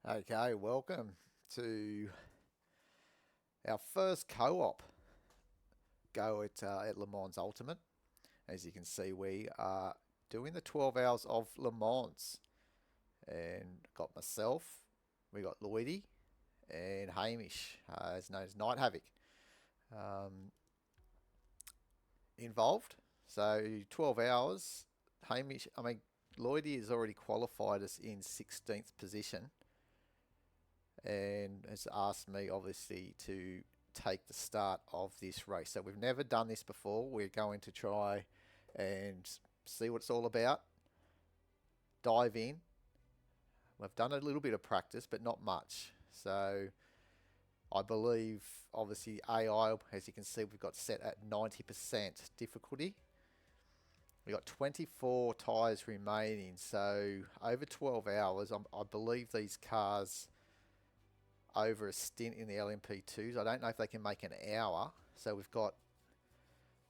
Okay, welcome to our first co-op go at Le Mans Ultimate. As you can see, we are doing the 12 hours of Le Mans, and got myself, we got Lloydie, and Hamish, as known as Night Havoc, um, involved. So 12 hours. Lloydie has already qualified us in 16th position, and has asked me obviously to take the start of this race. So we've never done this before. We're going to try and see what it's all about. Dive in. We've done a little bit of practice, but not much. So I believe obviously AI, as you can see, we've got set at 90% difficulty. We've got 24 tyres remaining. So over 12 hours, I believe these cars over a stint in the LMP2s. I don't know if they can make an hour. So we've got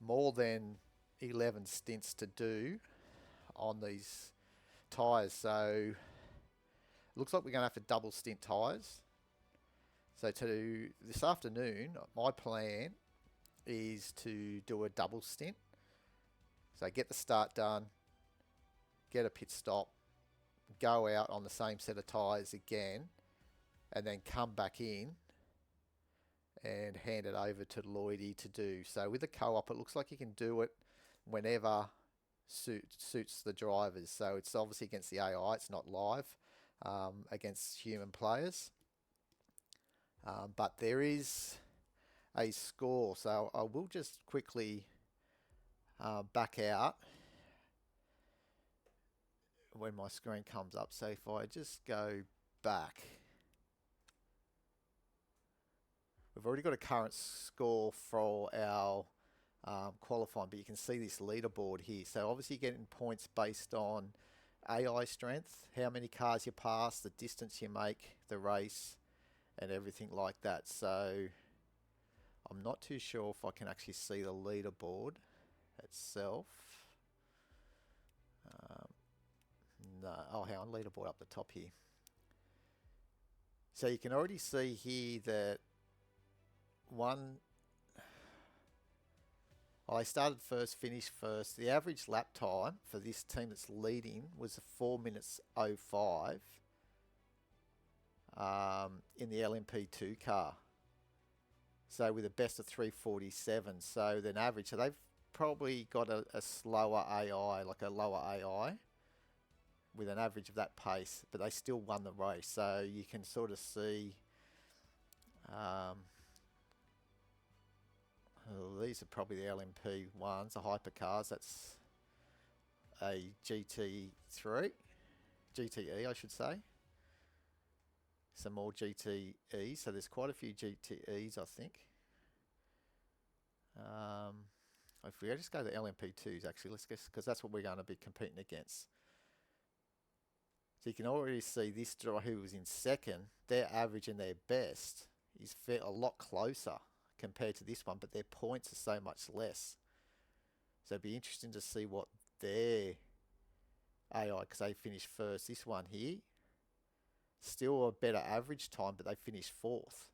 more than 11 stints to do on these tyres. So it looks like we're going to have to double stint tyres. So this afternoon, my plan is to do a double stint. So get the start done, get a pit stop, go out on the same set of tyres again, and then come back in and hand it over to Lloydie to do. So with the co-op, it looks like you can do it whenever suits the drivers. So it's obviously against the AI, it's not live against human players. But there is a score. So I will just quickly back out when my screen comes up. So if I just go back, we've already got a current score for our qualifying, but you can see this leaderboard here. So obviously you're getting points based on AI strength, how many cars you pass, the distance you make, the race, and everything like that. So I'm not too sure if I can actually see the leaderboard itself. No, oh, hang on, leaderboard up the top here. So you can already see here that they started first, finished first. The average lap time for this team that's leading was 4 minutes 05 in the LMP2 car. So with a best of 347. So then average. So they've probably got a slower AI, like a lower AI, with an average of that pace, but they still won the race. So you can sort of see these are probably the LMP ones, the hypercars. That's a GTE I should say. Some more GTEs, so there's quite a few GTEs I think. If we just go to the LMP2s actually, let's guess, because that's what we're going to be competing against. So you can already see this driver who was in second, their average and their best is a lot closer compared to this one, but their points are so much less. So it'd be interesting to see what their AI, because they finished first. This one here, still a better average time, but they finished fourth,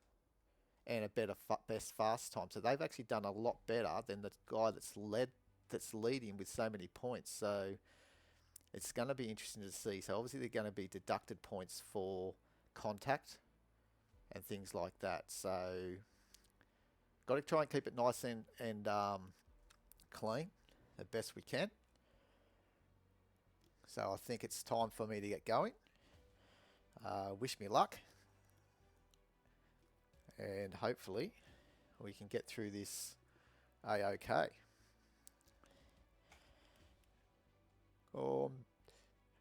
and a better best fast time. So they've actually done a lot better than the guy that's leading with so many points. So it's going to be interesting to see. So obviously they're going to be deducted points for contact and things like that. So got to try and keep it nice and clean the best we can. So I think it's time for me to get going. Wish me luck, and hopefully we can get through this A-OK.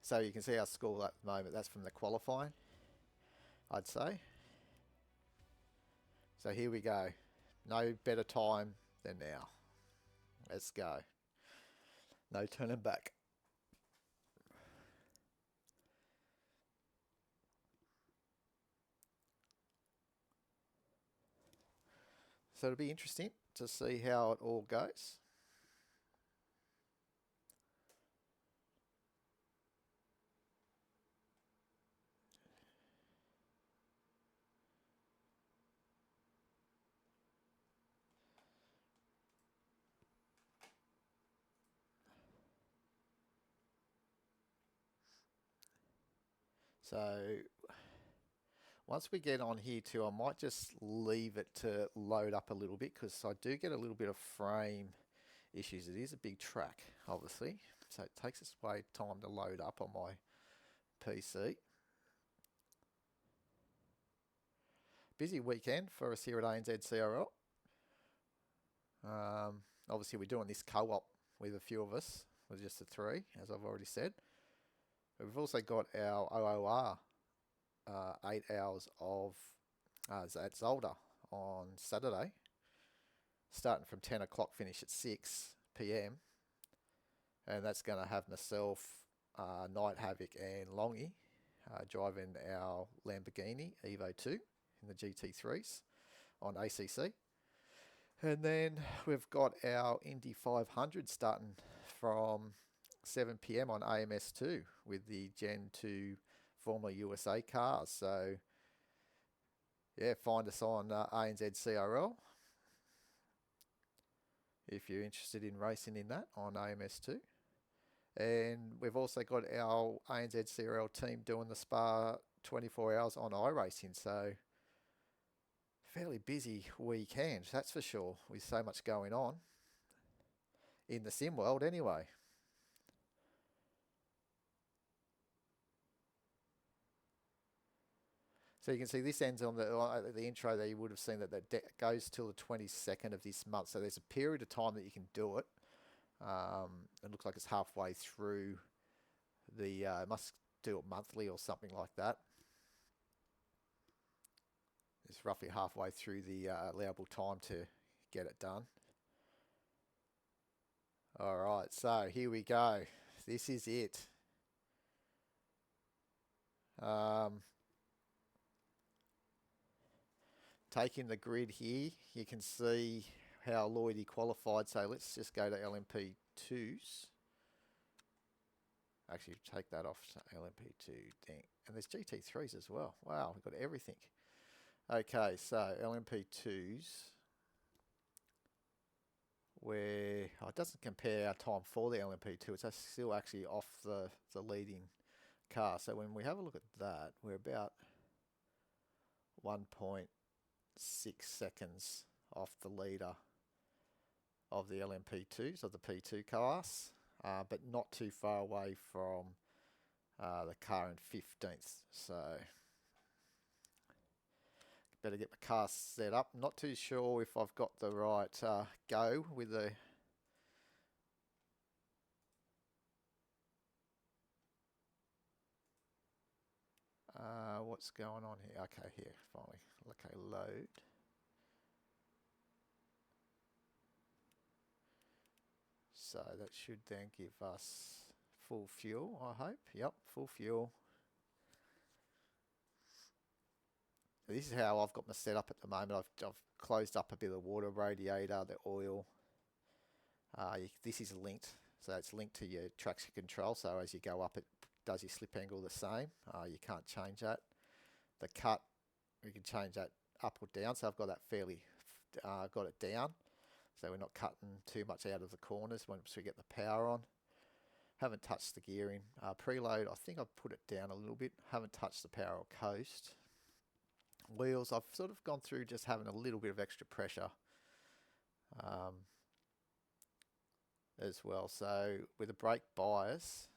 So you can see our score at the moment. That's from the qualifying, I'd say. So here we go. No better time than now. Let's go. No turning back. So it'll be interesting to see how it all goes. So once we get on here too, I might just leave it to load up a little bit because I do get a little bit of frame issues. It is a big track, obviously, so it takes its way time to load up on my PC. Busy weekend for us here at ANZ CRL. Obviously, we're doing this co-op with a few of us, with just the three, as I've already said. But we've also got our OOR 8 hours of at Zolder on Saturday, starting from 10 o'clock, finish at 6 p.m. And that's going to have myself, Night Havoc and Longy driving our Lamborghini Evo 2 in the GT3s on ACC. And then we've got our Indy 500 starting from 7 p.m. on AMS2 with the Gen 2 Formula USA cars. So, yeah, find us on ANZ CRL if you're interested in racing in that on AMS2. And we've also got our ANZ CRL team doing the Spa 24 hours on iRacing. So, fairly busy weekend, that's for sure, with so much going on in the sim world anyway. So you can see this ends on the intro there. You would have seen that goes till the 22nd of this month. So there's a period of time that you can do it. It looks like it's halfway through the, must do it monthly or something like that. It's roughly halfway through the allowable time to get it done. All right, so here we go. This is it. Taking the grid here, you can see how Lloydie qualified. So let's just go to LMP2s. Actually, take that off. So LMP2, dang. And there's GT3s as well. Wow, we've got everything. Okay, so LMP2s, where it doesn't compare our time for the LMP2. It's still actually off the leading car. So when we have a look at that, we're about 1.6 seconds off the leader of the LMP2s, of the P2 class, but not too far away from the car in 15th. So better get my car set up. Not too sure if I've got the right go with the what's going on here. Okay, here finally. Okay, load. So that should then give us full fuel, I hope. Yep, full fuel. This is how I've got my setup at the moment. I've closed up a bit of the water radiator, the oil. This is linked, so it's linked to your traction control. So as you go up, it does your slip angle the same. You can't change that. The cut, we can change that up or down. So I've got that fairly, got it down. So we're not cutting too much out of the corners once we get the power on. Haven't touched the gearing. Preload, I think I've put it down a little bit. Haven't touched the power or coast. Wheels, I've sort of gone through just having a little bit of extra pressure as well. So with the brake bias,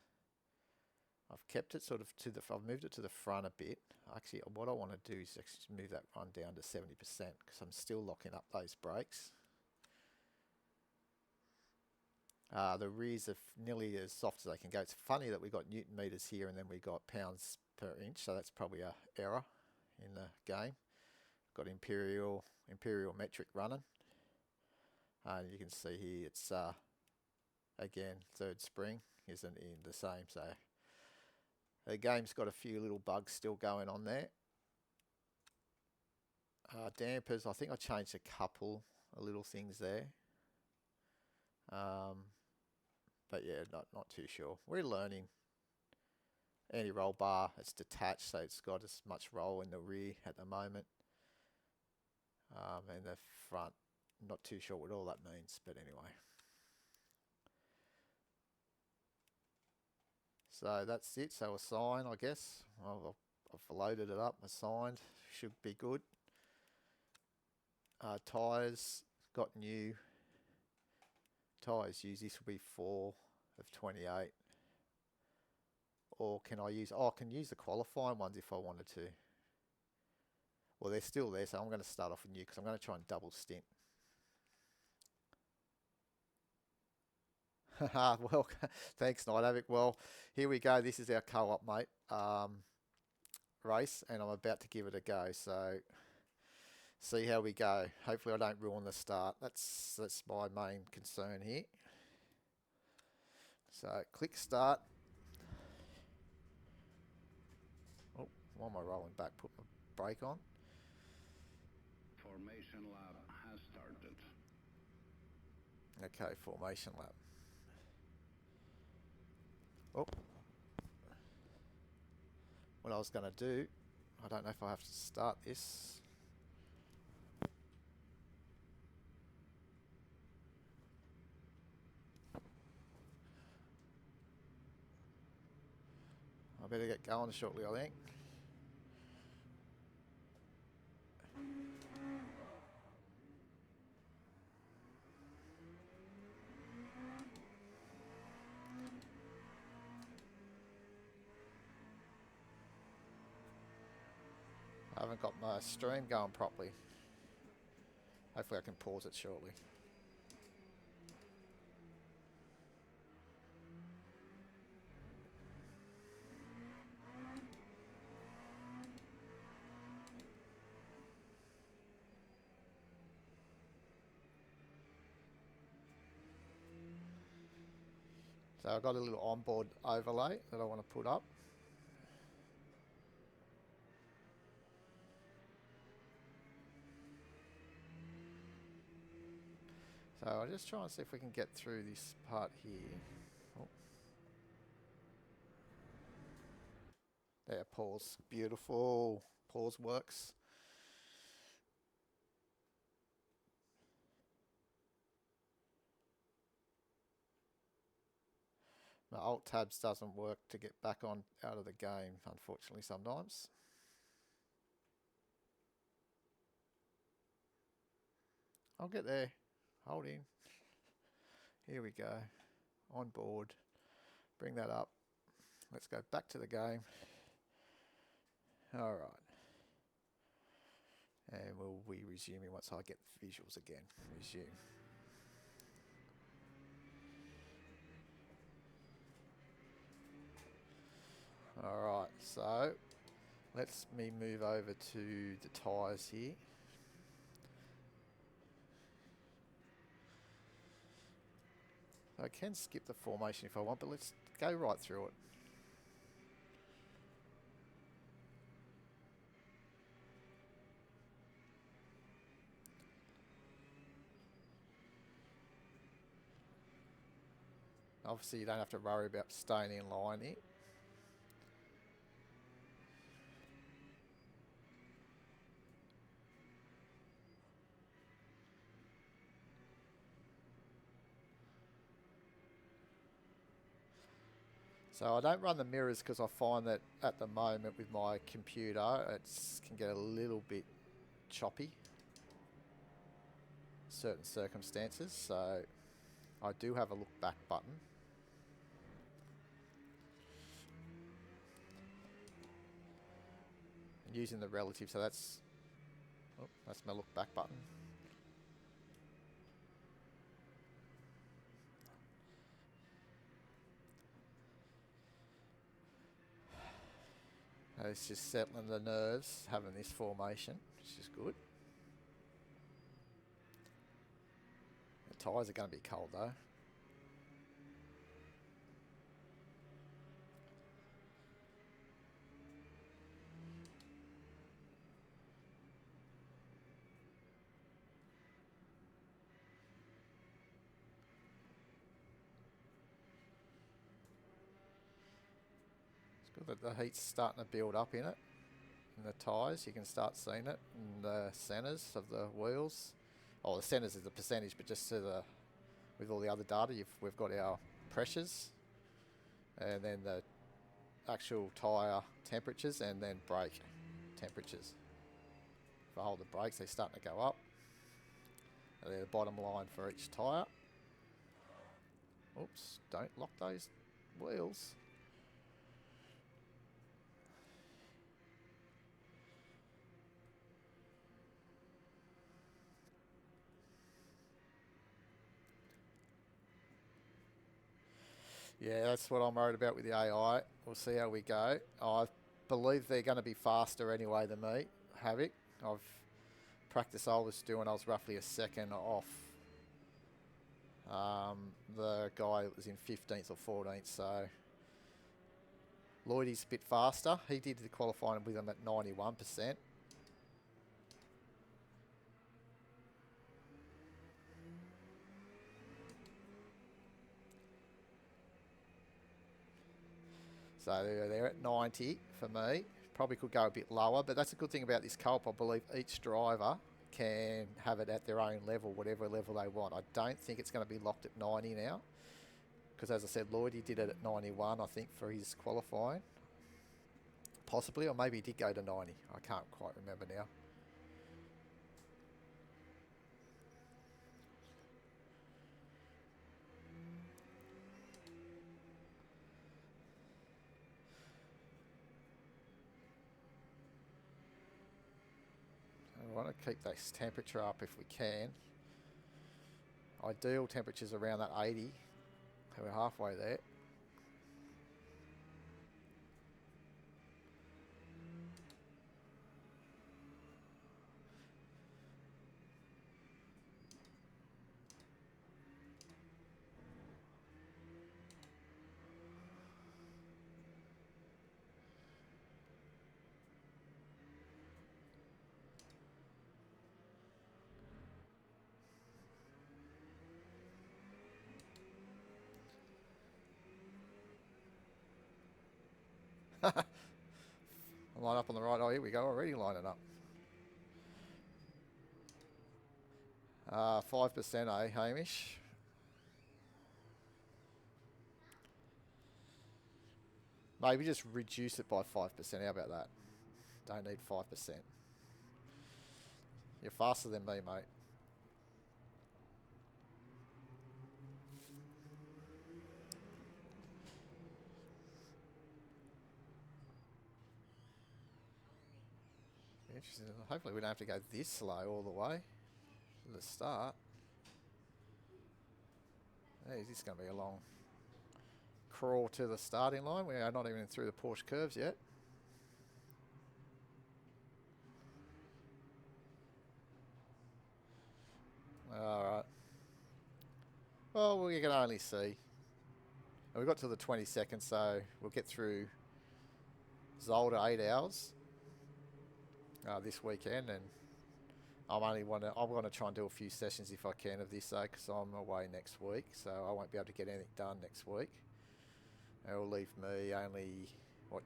I've kept it sort of to the, I've moved it to the front a bit. Actually, what I want to do is actually move that run down to 70% because I'm still locking up those brakes. The rears are nearly as soft as they can go. It's funny that we got Newton meters here and then we got pounds per inch, so that's probably a error in the game. Got imperial metric running. And you can see here it's again third spring isn't in the same, so the game's got a few little bugs still going on there. Dampers, I think I changed a couple of little things there. But yeah, not too sure. We're learning. Anti-roll bar, it's detached, so it's got as much roll in the rear at the moment. And the front, not too sure what all that means, but anyway. So that's it. So a sign, I guess. Well, I've loaded it up, assigned, should be good. Tyres, got new tyres used. This will be 4 of 28. Or can I use, I can use the qualifying ones if I wanted to. Well, they're still there, so I'm going to start off with new because I'm going to try and double stint. Well, thanks, Night Havoc. Well, here we go. This is our co-op, mate, race, and I'm about to give it a go. So, see how we go. Hopefully, I don't ruin the start. That's my main concern here. So, click start. Oh, why am I rolling back? Put my brake on. Formation lap has started. Okay, formation lap. Oh, what I was going to do, I don't know if I have to start this. I better get going shortly, I think. I haven't got my stream going properly. Hopefully I can pause it shortly. So I've got a little onboard overlay that I want to put up. So I'll just try and see if we can get through this part here. Oh. There, pause. Beautiful. Pause works. My alt tabs doesn't work to get back on out of the game, unfortunately, sometimes. I'll get there. Hold in. Here we go. On board. Bring that up. Let's go back to the game. All right. And we'll be resuming once I get the visuals again. Resume. Alright, so let's me move over to the tyres here. I can skip the formation if I want, but let's go right through it. Obviously you don't have to worry about staying in line here. So I don't run the mirrors because I find that at the moment with my computer it can get a little bit choppy. Certain circumstances, so I do have a look back button. And using the relative, so that's my look back button. It's just settling the nerves, having this formation, which is good. The tyres are going to be cold though. It's good that the heat's starting to build up in it. In the tyres, you can start seeing it in the centres of the wheels. Oh, the centres is the percentage, but just to the, with all the other data, we've got our pressures, and then the actual tyre temperatures and then brake temperatures. If I hold the brakes, they're starting to go up. And they're the bottom line for each tyre. Oops, don't lock those wheels. Yeah, that's what I'm worried about with the AI. We'll see how we go. I believe they're going to be faster anyway than me, Havoc. I've practice I was doing, I was roughly a second off the guy that was in 15th or 14th, so Lloydie's a bit faster. He did the qualifying with him at 91%. So they're at 90 for me. Probably could go a bit lower, but that's a good thing about this co-op. I believe each driver can have it at their own level, whatever level they want. I don't think it's going to be locked at 90 now, because as I said, Lloydie did it at 91, I think, for his qualifying. Possibly, or maybe he did go to 90. I can't quite remember now. We want to keep this temperature up if we can. Ideal temperatures around that 80. We're halfway there. Line up on the right. Oh, here we go. Already lining up. 5%, eh, Hamish? Maybe just reduce it by 5%. How about that? Don't need 5%. You're faster than me, mate. Interesting. Hopefully we don't have to go this slow all the way to the start. Hey, this is going to be a long crawl to the starting line. We are not even through the Porsche curves yet. Alright. Well, we can only see. And we got to the 22nd, so we'll get through Zolder 8 hours this weekend, and I want to try and do a few sessions if I can of this, because I'm away next week, so I won't be able to get anything done next week. It will leave me only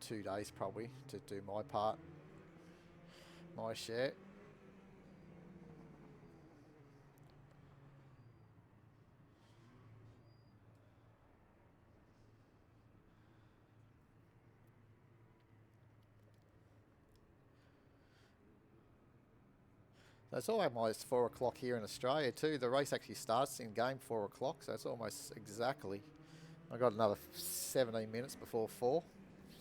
2 days probably to do my part, my share. It's almost 4 o'clock here in Australia too. The race actually starts in game 4 o'clock, so it's almost exactly. I got another 17 minutes before 4.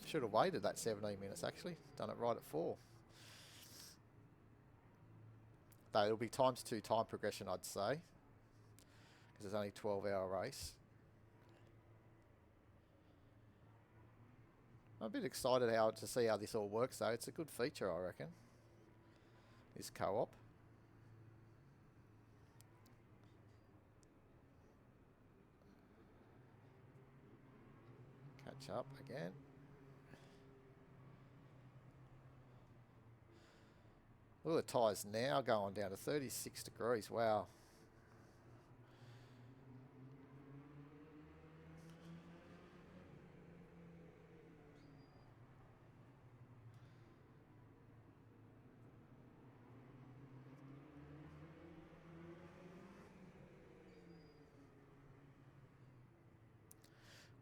Should have waited that 17 minutes actually. Done it right at 4. Though it'll be ×2 time progression, I'd say, because it's only a 12-hour race. I'm a bit excited to see how this all works though. It's a good feature, I reckon, this co-op. Catch up again. Look at the tyres now going down to 36 degrees. Wow.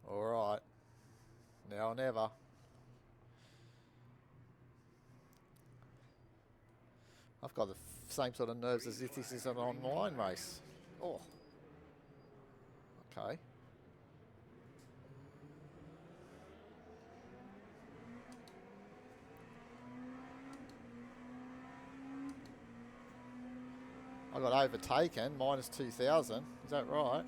All right. Now or never. I've got the same sort of nerves as if this is an online race. Oh. Okay. I got overtaken, minus 2,000. Is that right?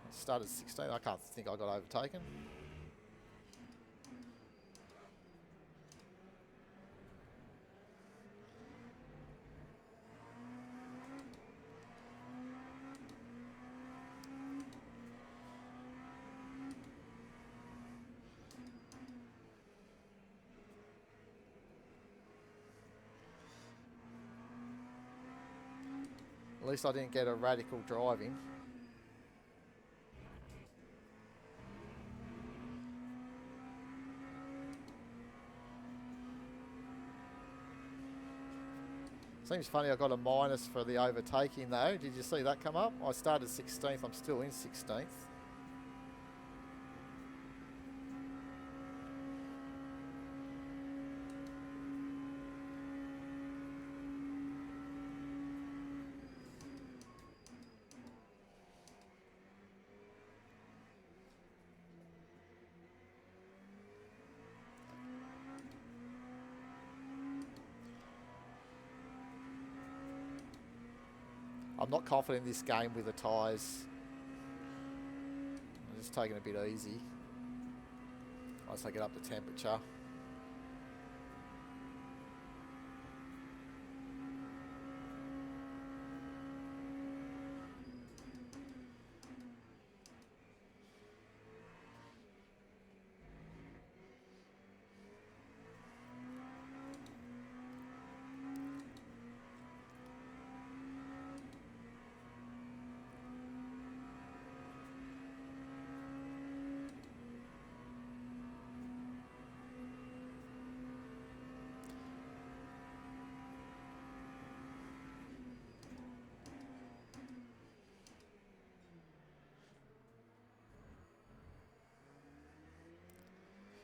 I started 16. I can't think I got overtaken. At least I didn't get a radical driving. Seems funny I got a minus for the overtaking though. Did you see that come up? I started 16th, I'm still in 16th. I'm not confident in this game with the tyres. I'm just taking it a bit easy. Once I get up to temperature.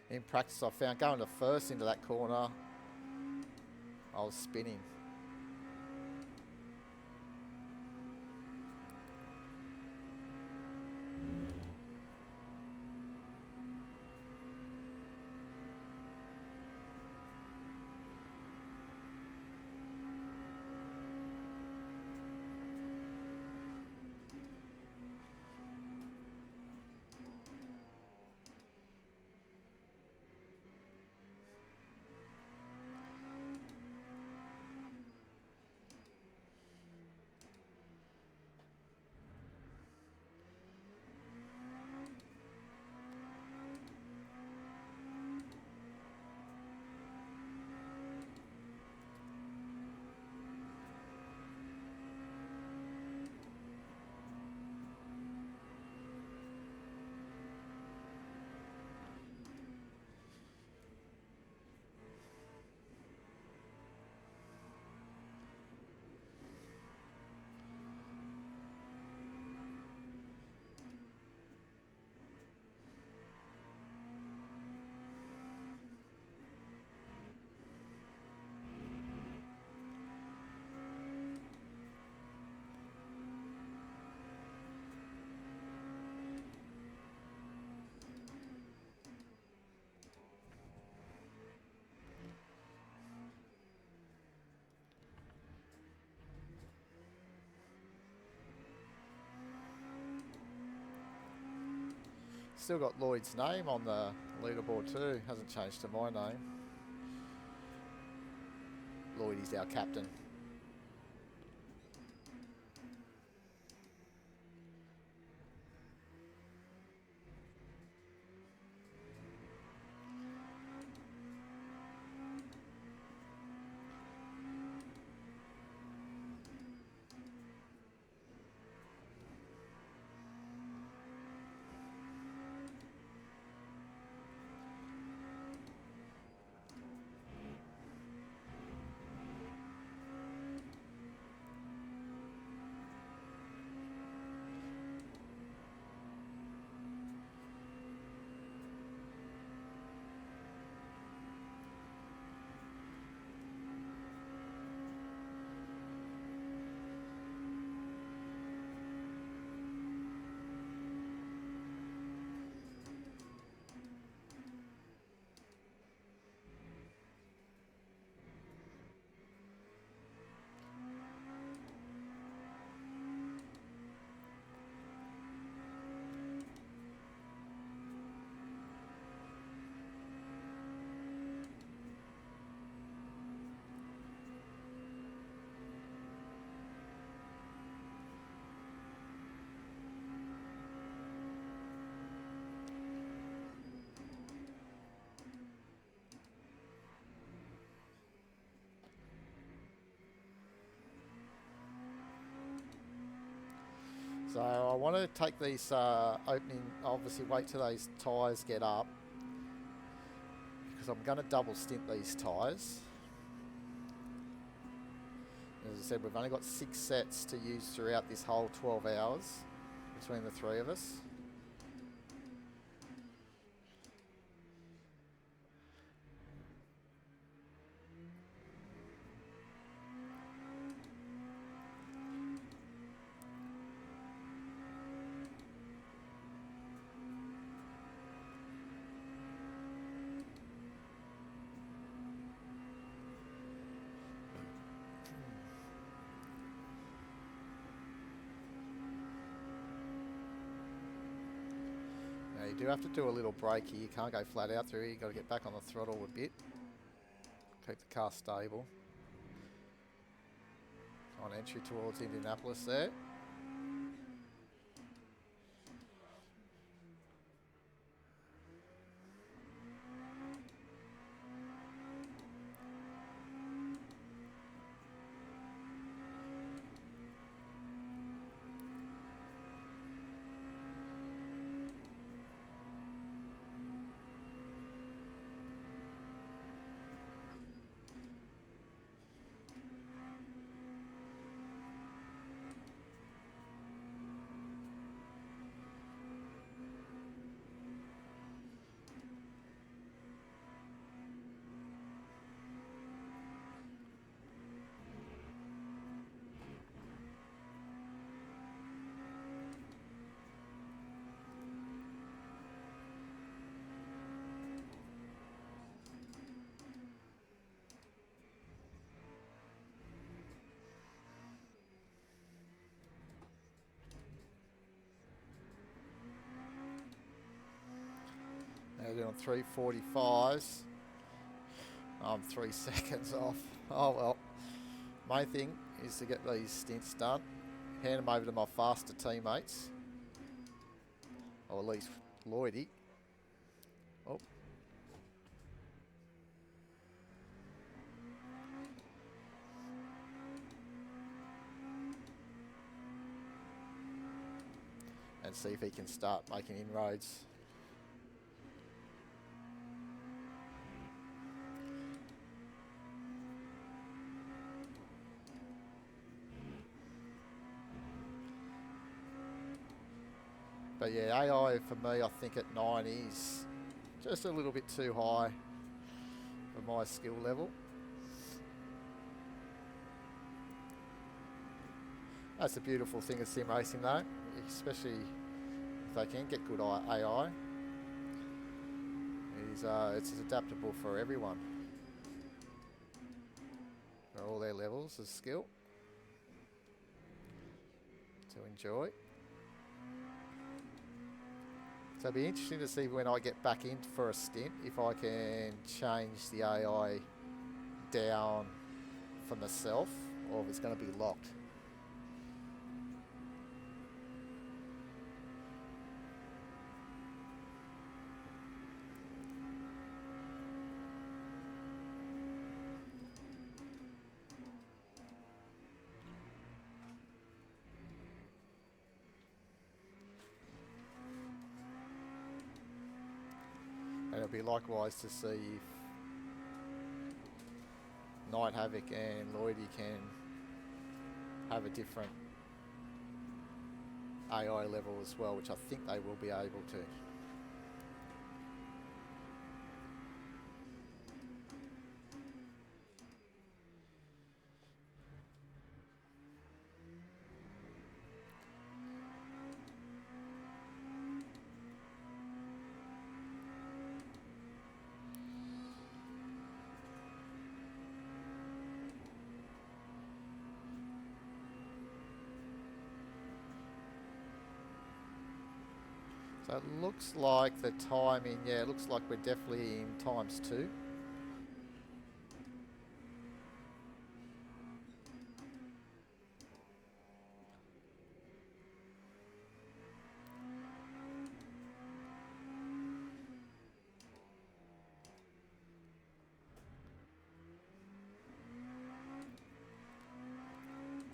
In practice, I found going to first into that corner, I was spinning. Still got Lloyd's name on the leaderboard too. Hasn't changed to my name. Lloyd is our captain. So I want to take these opening, obviously wait till those tyres get up, because I'm going to double stint these tyres. As I said, we've only got 6 sets to use throughout this whole 12 hours between the 3 of us. You do have to do a little brake here. You can't go flat out through here. You've got to get back on the throttle a bit. Keep the car stable. On entry towards Indianapolis there. Now doing 3:45s. I'm 3 seconds off. Oh well. Main thing is to get these stints done. Hand them over to my faster teammates. Or at least Lloydie. Oh. And see if he can start making inroads. But yeah, AI for me, I think at 90 is just a little bit too high for my skill level. That's a beautiful thing of sim racing though, especially if they can get good AI. It's adaptable for everyone, for all their levels of skill to enjoy. So it'll be interesting to see when I get back in for a stint if I can change the AI down for myself or if it's going to be locked. And it'll be likewise to see if Night Havoc and Lloydie can have a different AI level as well, which I think they will be able to. So it looks like the timing, yeah, it looks like we're definitely in ×2.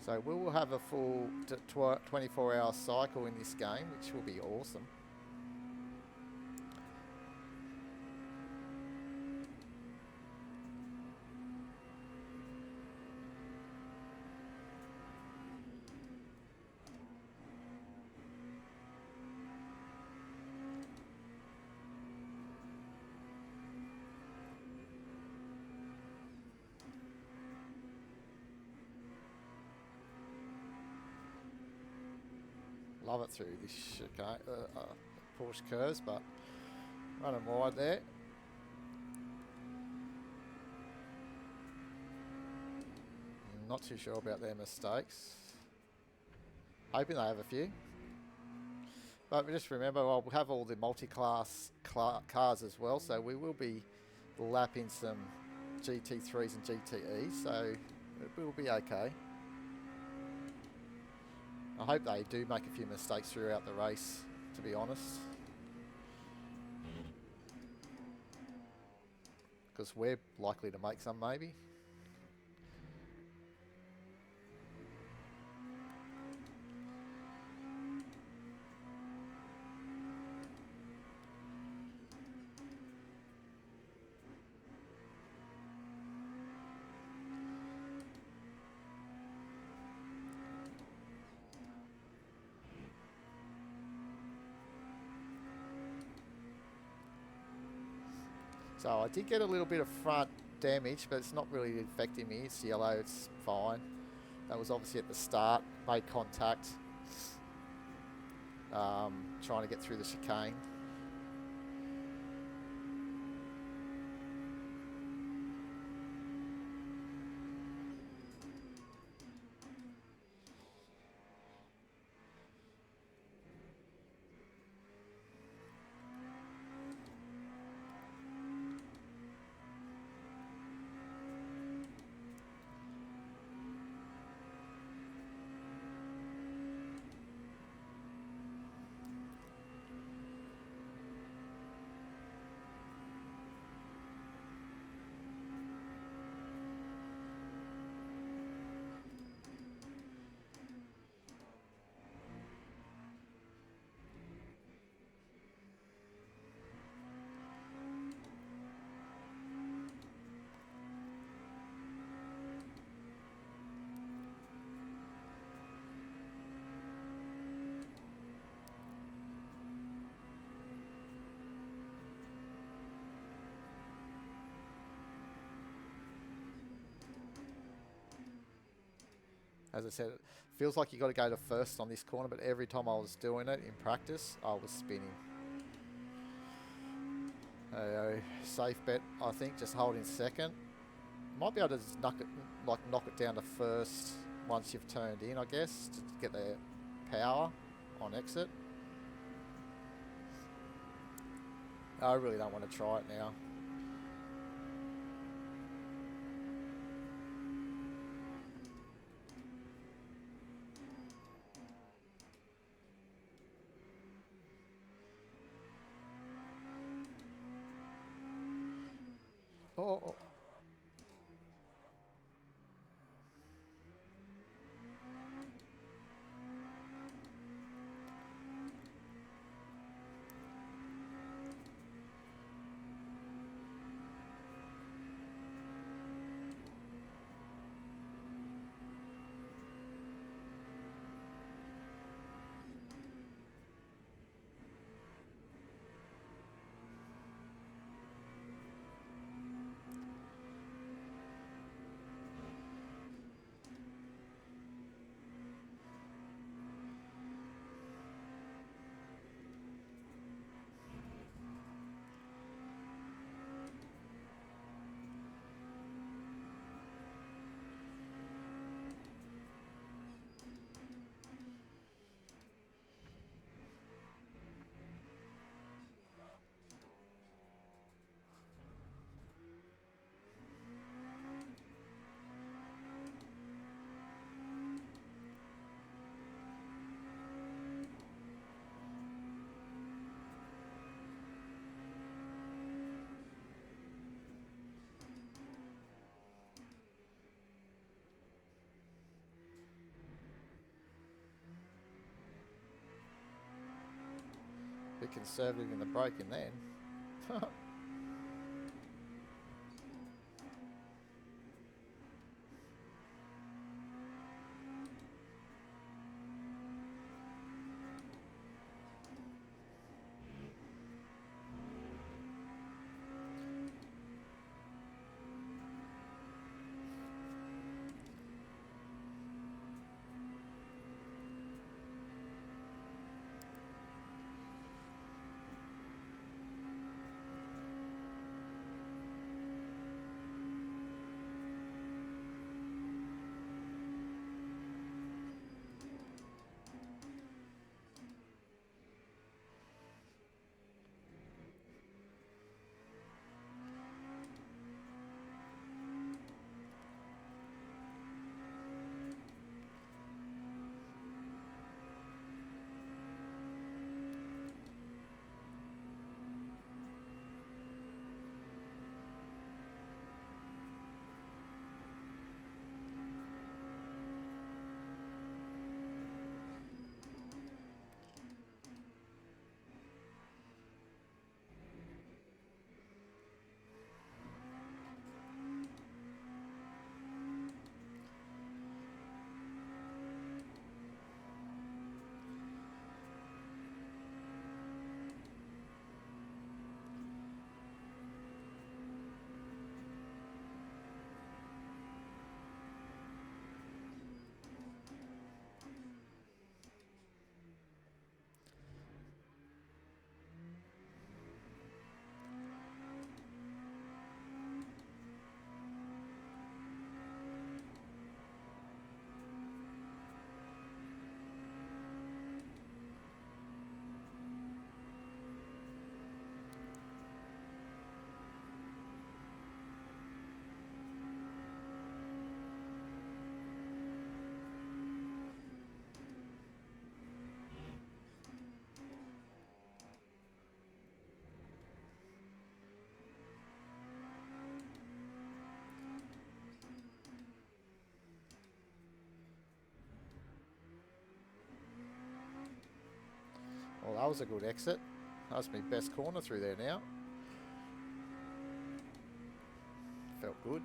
So we will have a full 24-hour cycle in this game, which will be awesome. Love it through this chicane, Porsche curves, but running wide there. Not too sure about their mistakes. Hoping they have a few. But just remember, I'll have all the multi-class cars as well, so we will be lapping some GT3s and GTEs, so it will be okay. I hope they do make a few mistakes throughout the race, to be honest. Because we're likely to make some, maybe. So I did get a little bit of front damage, but it's not really affecting me. It's yellow, it's fine. That was obviously at the start, made contact, trying to get through the chicane. As I said, it feels like you got to go to first on this corner, but every time I was doing it in practice, I was spinning. Safe bet, I think, just holding second. Might be able to just knock it down to first once you've turned in, I guess, to get the power on exit. I really don't want to try it now. Oh. conservative in the braking then. Well, that was a good exit. That's my best corner through there now. Felt good.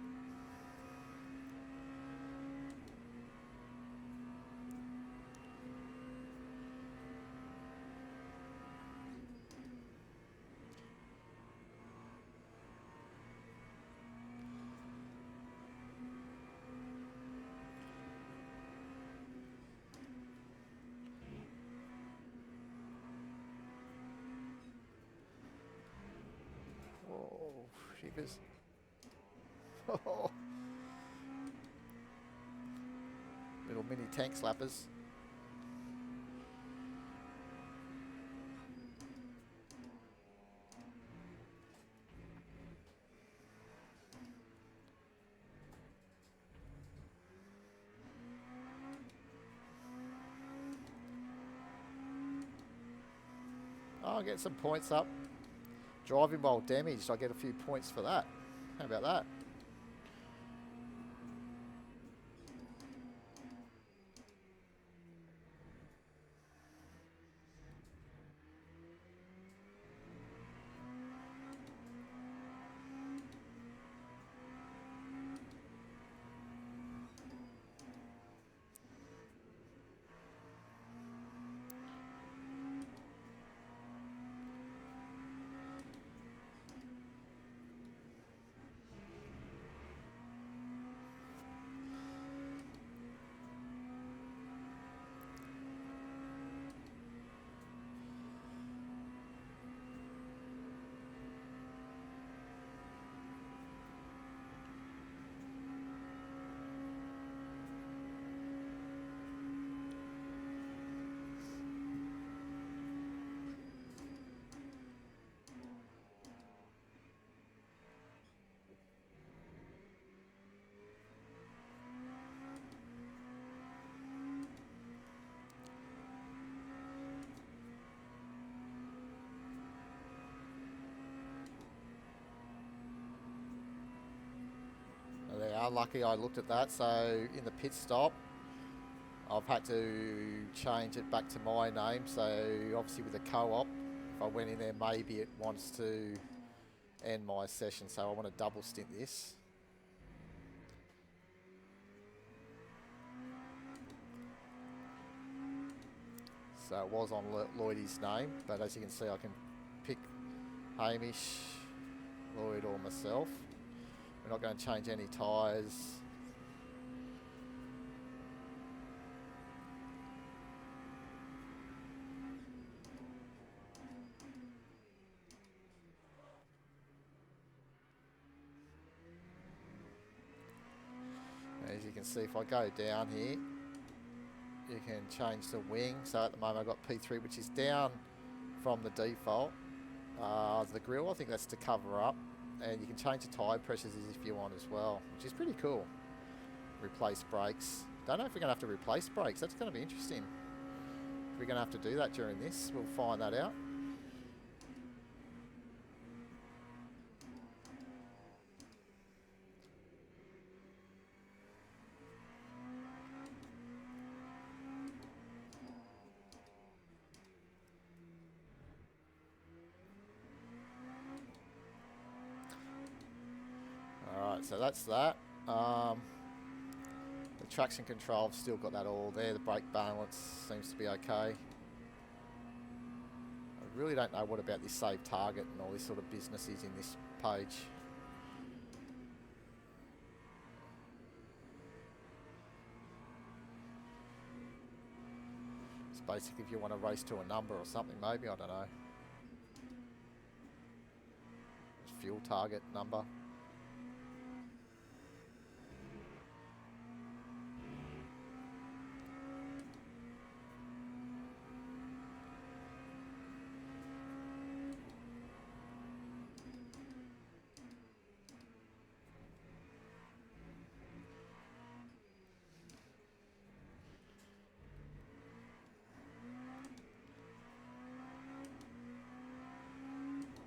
Oh, sheepers. Little mini tank slappers. I'll get some points up. Driving while damaged, I get a few points for that. How about that? They are lucky I looked at that. So in the pit stop, I've had to change it back to my name. So obviously with the co-op if I went in there, maybe it wants to end my session, so I want to double stint this. So it was on Lloydie's name, but as you can see, I can pick Hamish, Lloyd or myself. We're not going to change any tyres. As you can see, if I go down here, you can change the wing. So at the moment I've got P3, which is down from the default. The grill, I think that's to cover up. And you can change the tyre pressures if you want as well, which is pretty cool. Replace brakes. Don't know if we're going to have to replace brakes. That's going to be interesting. If we're going to have to do that during this, we'll find that out. Alright, so that's that. The traction control, I've still got that all there. The brake balance seems to be okay. I really don't know what about this save target and all this sort of business is in this page. It's basically if you want to race to a number or something, maybe, I don't know. Fuel target number.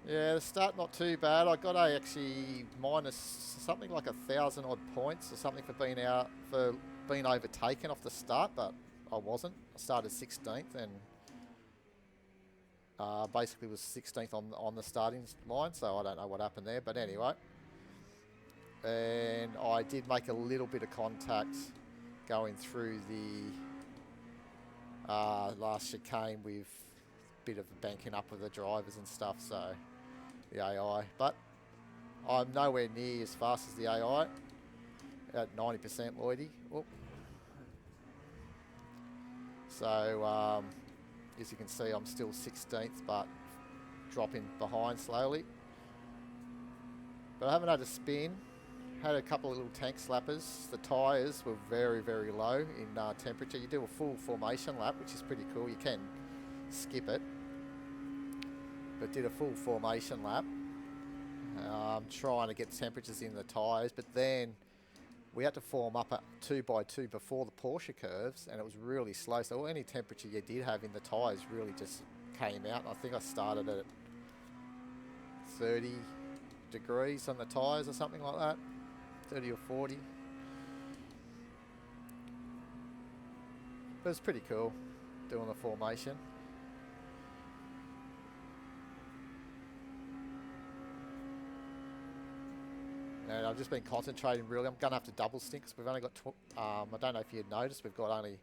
Yeah, the start not too bad. I got actually minus something like 1,000 odd points or something for being overtaken off the start, but I wasn't. I started 16th and basically was 16th on the starting line, so I don't know what happened there, but anyway. And I did make a little bit of contact going through the last chicane with a bit of banking up with the drivers and stuff, so the AI, but I'm nowhere near as fast as the AI at 90% Lloydie. Oh. So as you can see, I'm still 16th, but dropping behind slowly. But I haven't had a spin. Had a couple of little tank slappers. The tyres were very, very low in temperature. You do a full formation lap, which is pretty cool. You can skip it, but did a full formation lap. Trying to get temperatures in the tyres, but then we had to form up at 2x2 before the Porsche curves, and it was really slow. So any temperature you did have in the tyres really just came out. I think I started at 30 degrees on the tyres or something like that, 30 or 40. But it's pretty cool doing the formation. And I've just been concentrating really. I'm going to have to double stint because we've only got, I don't know if you'd noticed, we've got only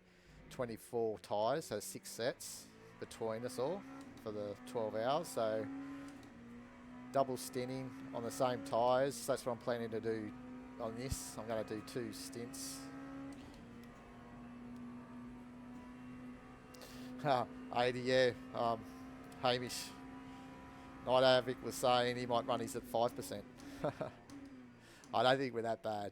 24 tyres, so 6 sets between us all for the 12 hours. So double stinting on the same tyres. That's what I'm planning to do on this. I'm going to do 2 stints. 80, yeah. Hamish, Night Havoc was saying he might run his at 5%. I don't think we're that bad.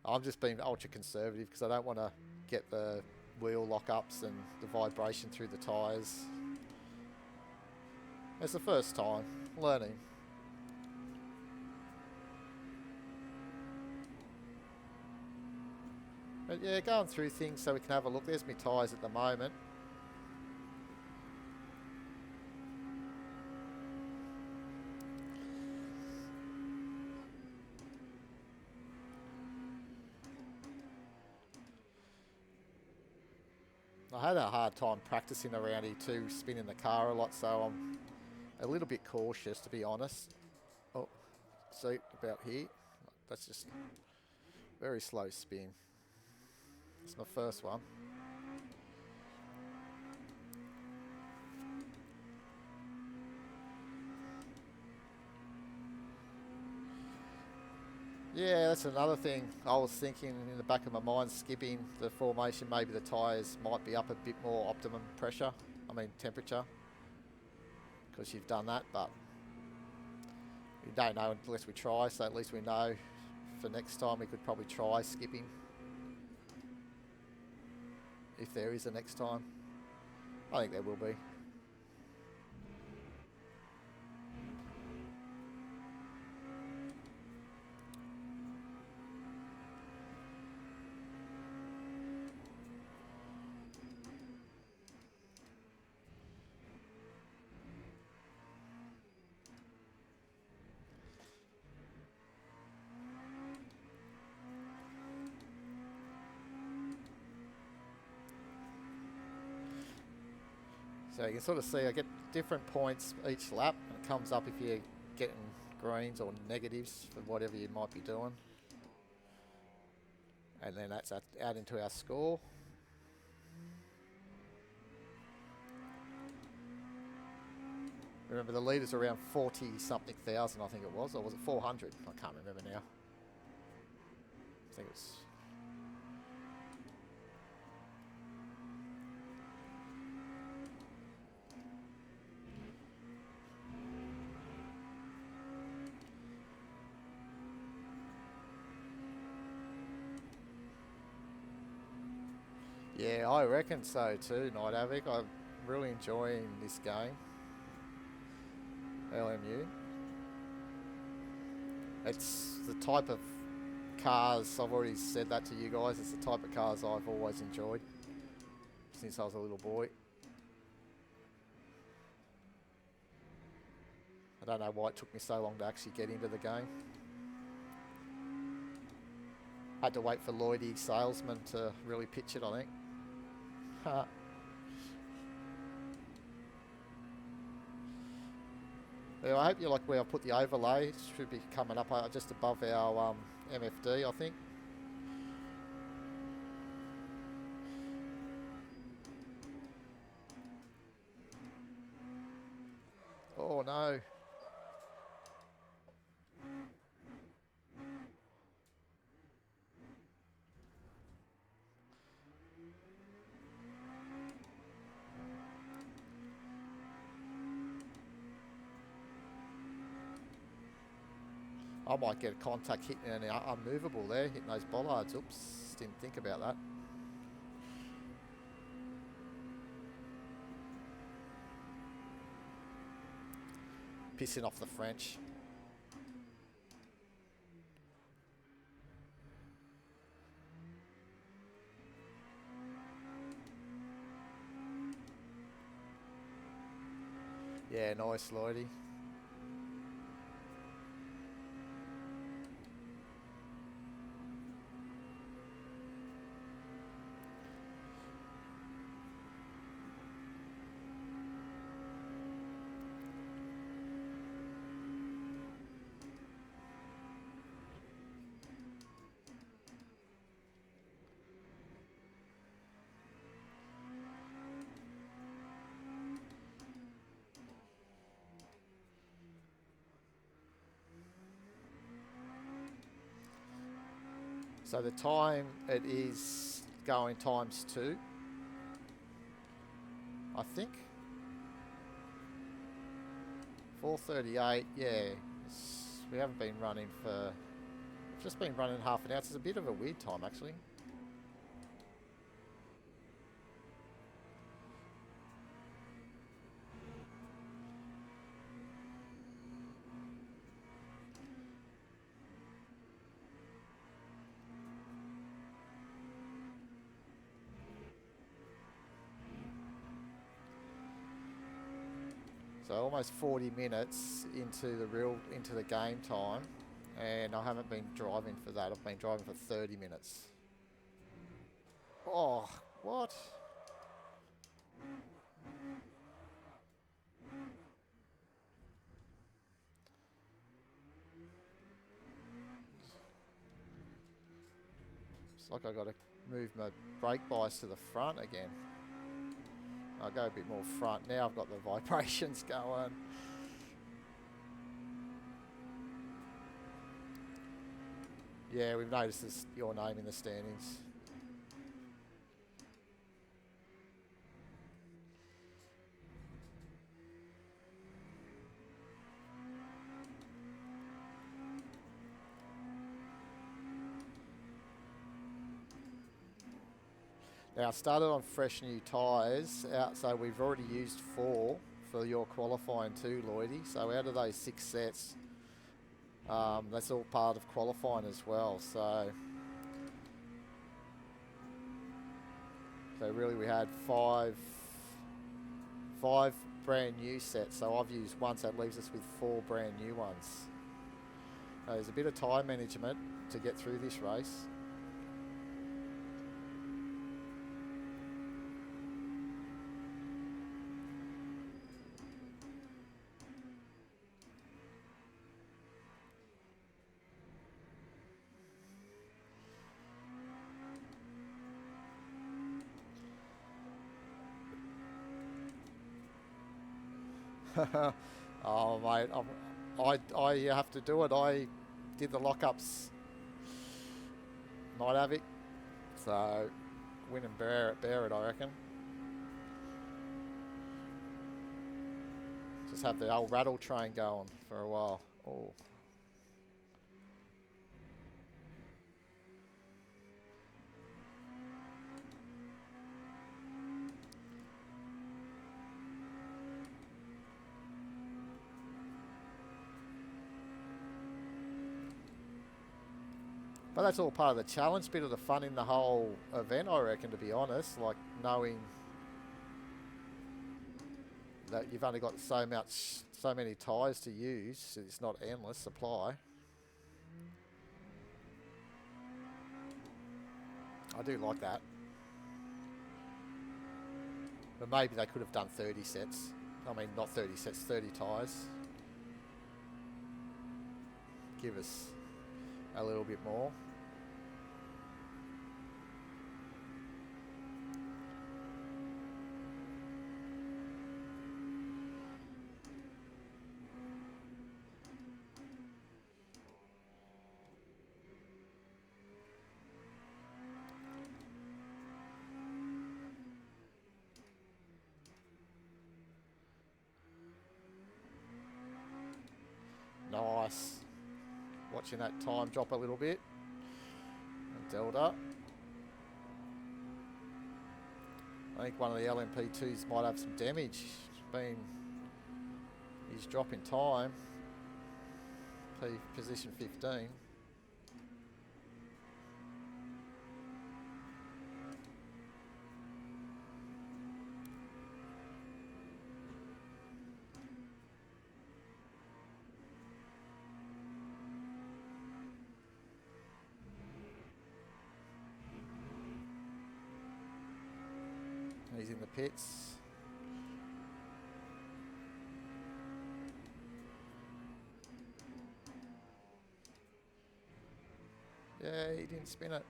I'm just being ultra conservative because I don't want to get the wheel lock-ups and the vibration through the tyres. It's the first time learning. But yeah, going through things so we can have a look. There's my tyres at the moment. I had a hard time practicing around here too, spinning the car a lot, so I'm a little bit cautious, to be honest. Oh, see about here. That's just very slow spin. It's my first one. Yeah, that's another thing. I was thinking in the back of my mind, skipping the formation, maybe the tyres might be up a bit more optimum pressure, temperature, because you've done that, but we don't know unless we try, so at least we know for next time we could probably try skipping, if there is a next time. I think there will be. So you can sort of see I get different points each lap, and it comes up if you're getting greens or negatives for whatever you might be doing. And then that's out into our score. Remember, the leader's around 40-something thousand, I think it was, or was it 400? I can't remember now. I think it was. Yeah, I reckon so too, Night Havoc. I'm really enjoying this game. LMU. It's the type of cars, I've already said that to you guys, it's the type of cars I've always enjoyed since I was a little boy. I don't know why it took me so long to actually get into the game. Had to wait for Lloydie Salesman to really pitch it, I think. Yeah, I hope you like where I put the overlay. It should be coming up just above our MFD, I think. Oh no. I might get a contact hitting an unmovable there, hitting those bollards. Oops, didn't think about that. Pissing off the French. Yeah, nice, Lloydie. So the time it is going ×2, I think. 4:38, yeah. We haven't been running for, we've just been running half an hour. It's a bit of a weird time, actually. So almost 40 minutes into the game time, and I haven't been driving for that. I've been driving for 30 minutes. Oh, what? Looks like I've got to move my brake bias to the front again. I'll go a bit more front. Now I've got the vibrations going. Yeah, we've noticed this, your name in the standings. Now I started on fresh new tyres, so we've already used 4 for your qualifying too, Lloydie. So out of those 6 sets, that's all part of qualifying as well. So really we had five brand new sets. So I've used one, so that leaves us with 4 brand new ones. There's a bit of tyre management to get through this race. Oh mate, I have to do it. I did the lockups Night Havoc, so win and bear it I reckon. Just have the old rattle train going for a while. Oh. But that's all part of the challenge, bit of the fun in the whole event, I reckon, to be honest. Like knowing that you've only got so many tyres to use, so it's not endless supply. I do like that. But maybe they could have done 30 sets. I mean, not 30 sets, 30 tyres. Give us a little bit more. Nice. Watching that time drop a little bit. And Delta. I think one of the LMP2s might have some damage. He's dropping time. Position 15. He's in the pits. Yeah, he didn't spin it.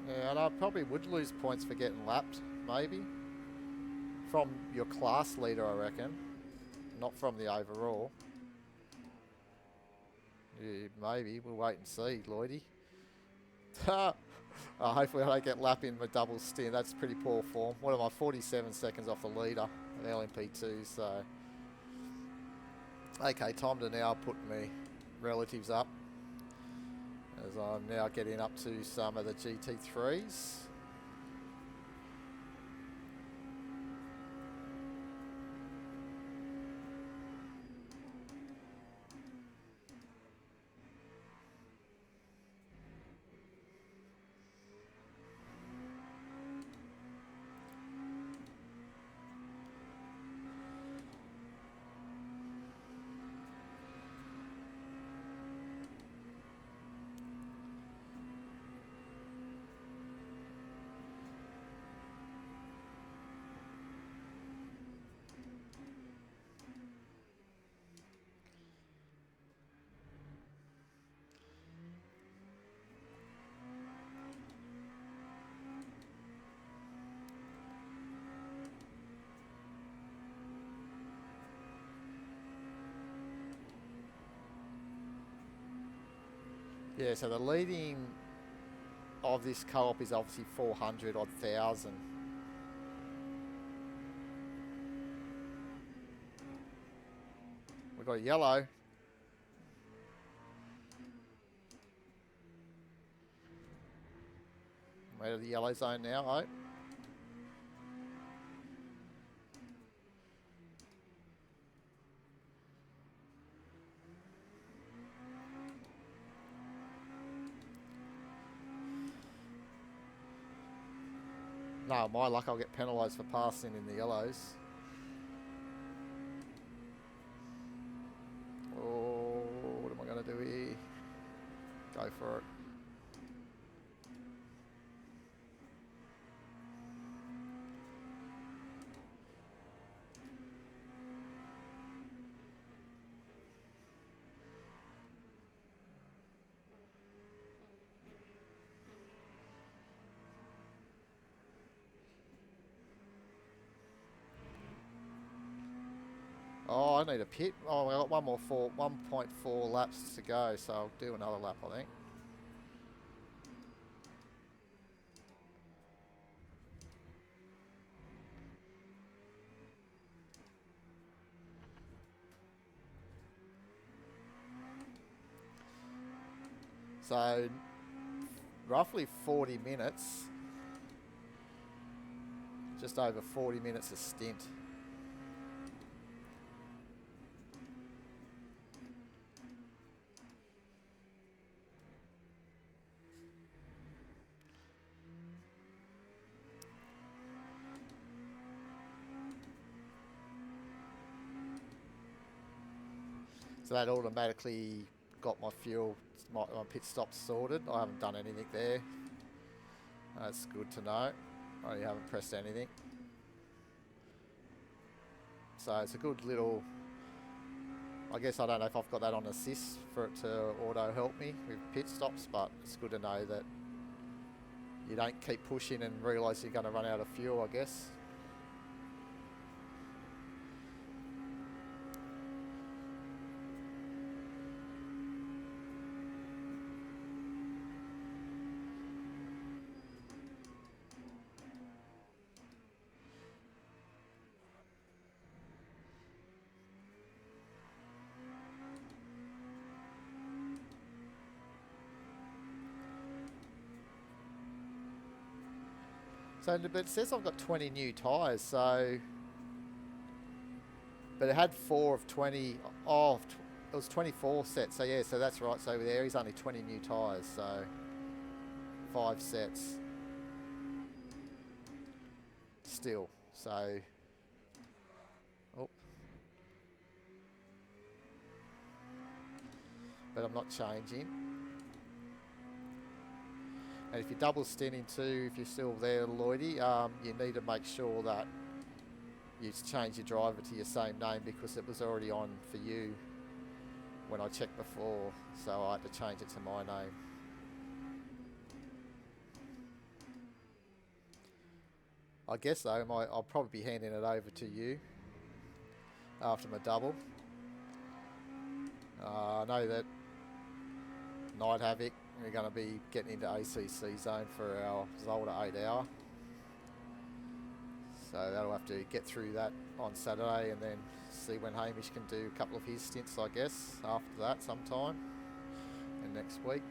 Yeah, and I probably would lose points for getting lapped, maybe. From your class leader, I reckon. Not from the overall. Yeah, maybe. We'll wait and see, Lloydie. Hopefully I don't get lap in my double stint. That's pretty poor form. What am I, 47 seconds off the leader at LMP2, so... Okay, time to now put my relatives up, as I'm now getting up to some of the GT3s. Yeah, so the leading of this co-op is obviously 400 odd thousand. We've got a yellow. We're out of the yellow zone now, oh. No, my luck, I'll get penalised for passing in the yellows. Oh, what am I going to do here? Go for it. Oh, I need a pit. Oh, I got 1.4 laps to go, so I'll do another lap, I think. So, roughly 40 minutes. Just over 40 minutes of stint. So that automatically got my fuel, my pit stops sorted. I haven't done anything there. That's good to know. I haven't pressed anything. So it's a good little, I guess I don't know if I've got that on assist for it to auto help me with pit stops, but it's good to know that you don't keep pushing and realise you're going to run out of fuel, I guess. So, but it says I've got 20 new tyres, so... But it had 4 of 20... Oh, it was 24 sets, so yeah, so that's right. So there is only 20 new tyres, so... 5 sets. Still, so... Oh. But I'm not changing. And if you're double stinting too, if you're still there, Lloydie, you need to make sure that you change your driver to your same name, because it was already on for you when I checked before, so I had to change it to my name. I guess though, I'll probably be handing it over to you after my double. I know that Night Havoc. We're going to be getting into ACC zone for our Zolder 8 hour. So that'll have to get through that on Saturday and then see when Hamish can do a couple of his stints, I guess, after that sometime and next week.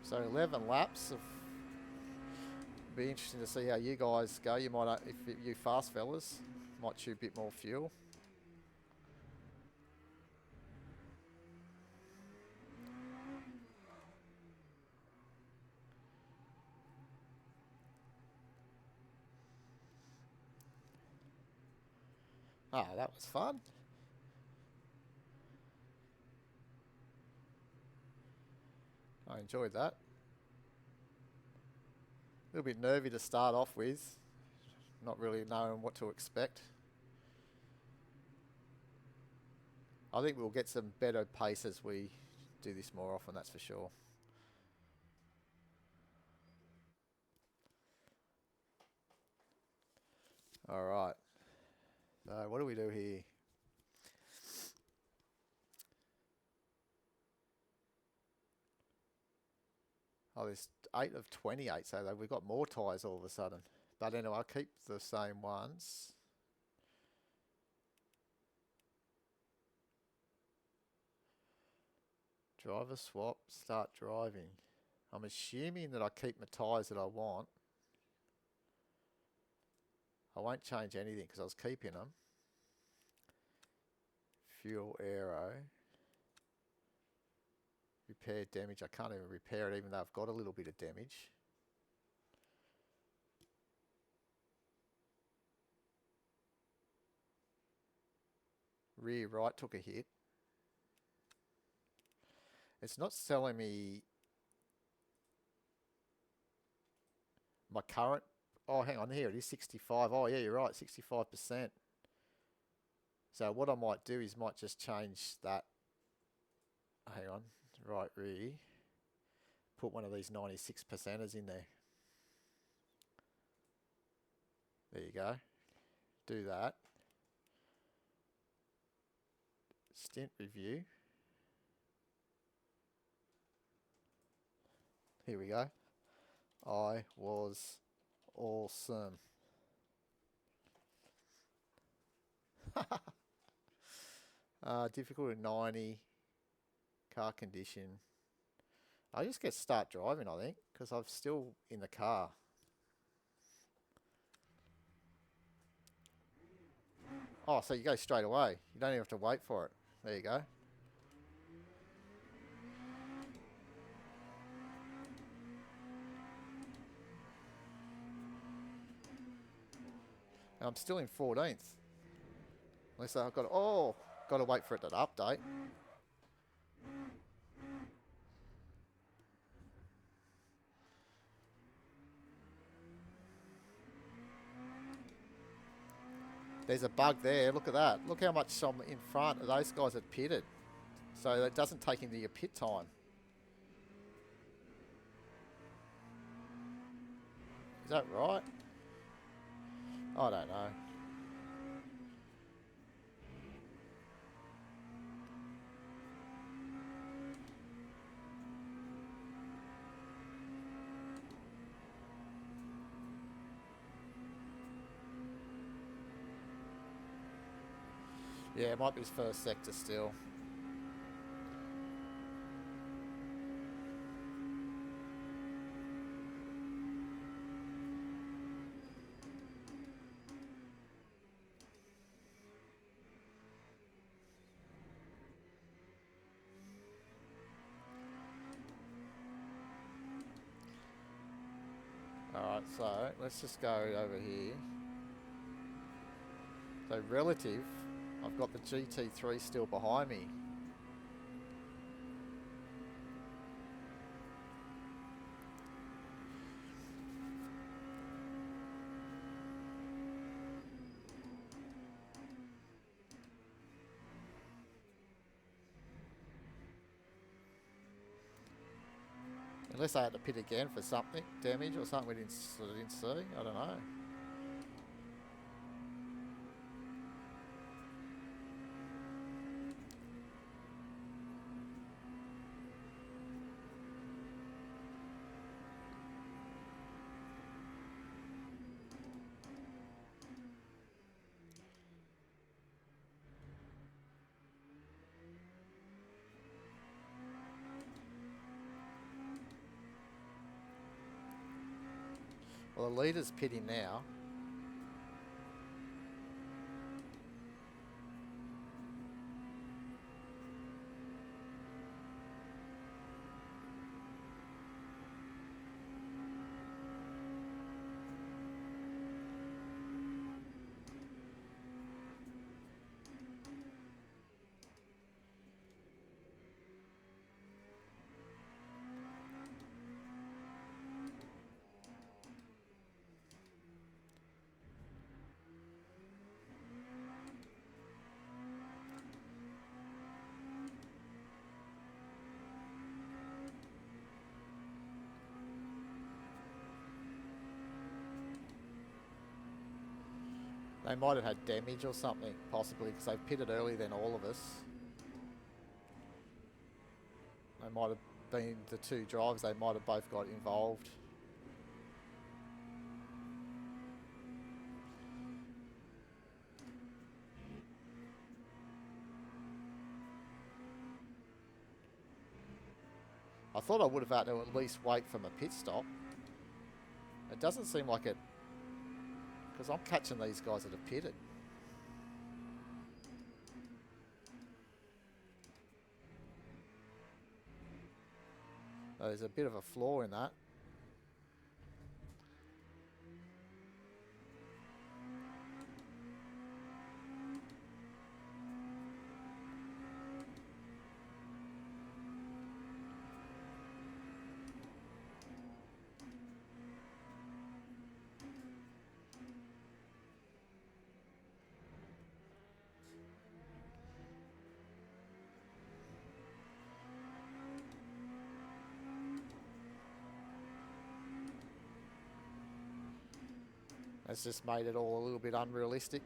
So 11 laps of. Be interesting to see how you guys go. You might, if you fast fellas, might chew a bit more fuel. Ah, that was fun. I enjoyed that. A little bit nervy to start off with, not really knowing what to expect. I think we'll get some better pace as we do this more often, that's for sure. All right. So what do we do here? Oh, there's 8 of 28, so we've got more tyres all of a sudden. But anyway, I'll keep the same ones. Driver swap, start driving. I'm assuming that I keep my tyres that I want. I won't change anything because I was keeping them. Fuel aero. Repair damage. I can't even repair it even though I've got a little bit of damage. Rear right took a hit. It's not selling me my current. Oh, hang on, here it is, 65. Oh, yeah, you're right, 65%. So what I might do is might just change that. Hang on, right rear. Put one of these 96%ers in there. There you go. Do that. Stint review. Here we go. I was awesome. Difficult at 90. Car condition. I just get start driving, I think, because I'm still in the car. Oh, so you go straight away. You don't even have to wait for it. There you go. And I'm still in 14th. Unless I've got to wait for it to update. There's a bug there. Look at that. Look how much I'm in front of those guys that pitted. So that doesn't take into your pit time. Is that right? I don't know. Yeah, it might be his first sector still. Alright, so let's just go over here. So relative, I've got the GT3 still behind me. Unless I had to pit again for something, damage or something we didn't see, I don't know. Well, the leader's pitting now. They might have had damage or something, possibly, because they pitted earlier than all of us. They might have been the two drivers, they might have both got involved. I thought I would have had to at least wait for my pit stop. It doesn't seem like it, because I'm catching these guys that have pitted. There's a bit of a flaw in that. It's just made it all a little bit unrealistic.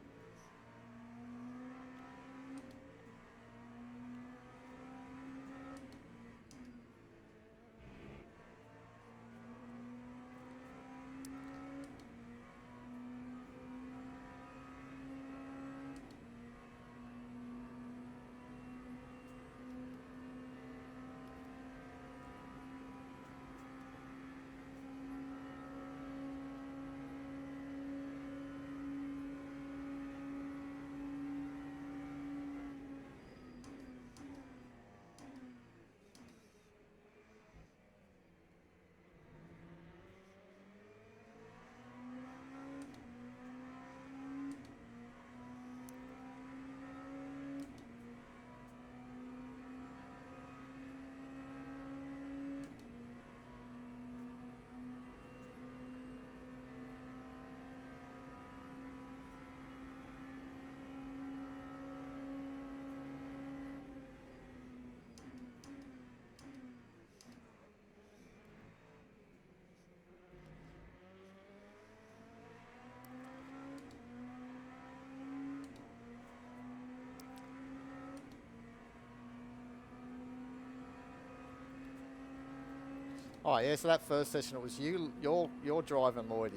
Oh yeah, so that first session it was you're driving, Lloydie.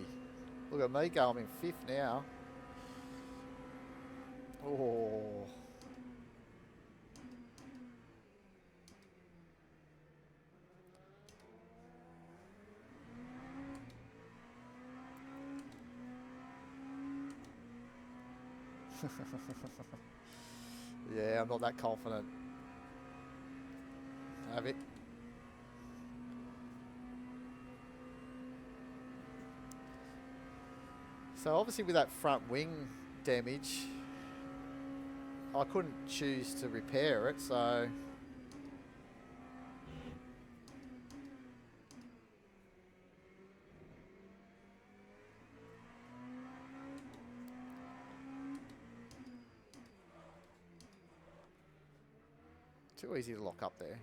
Look at me go, I'm in fifth now. Oh. Yeah, I'm not that confident. Havoc. So obviously with that front wing damage, I couldn't choose to repair it, so too easy to lock up there.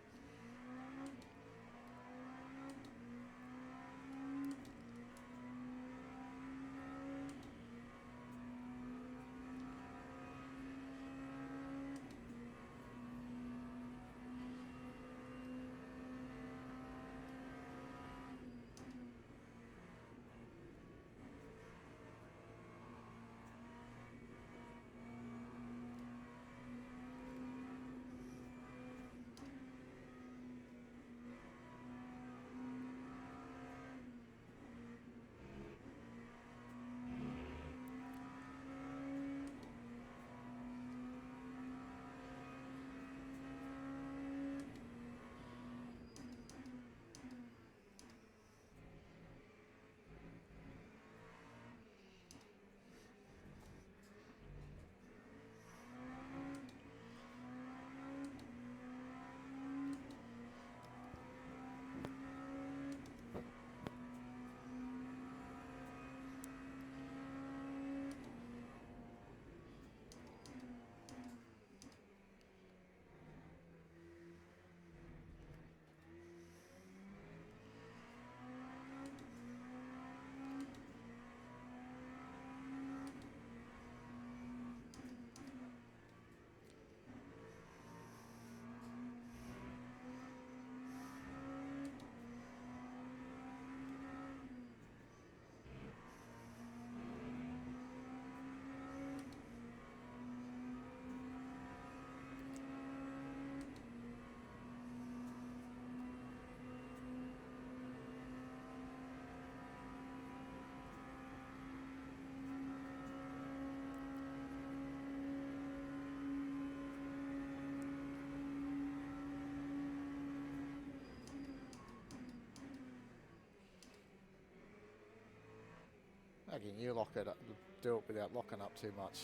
Again, you lock it up, do it without locking up too much.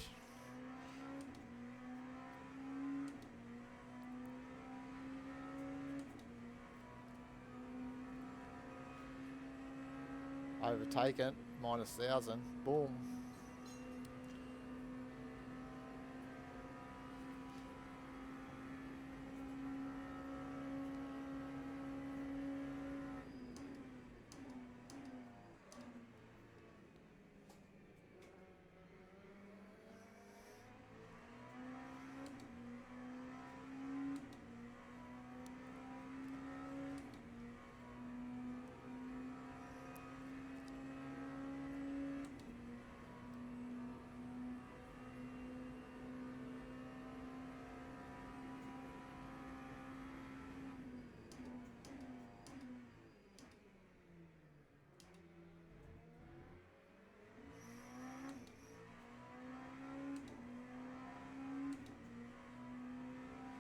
Overtaken, -1000, boom.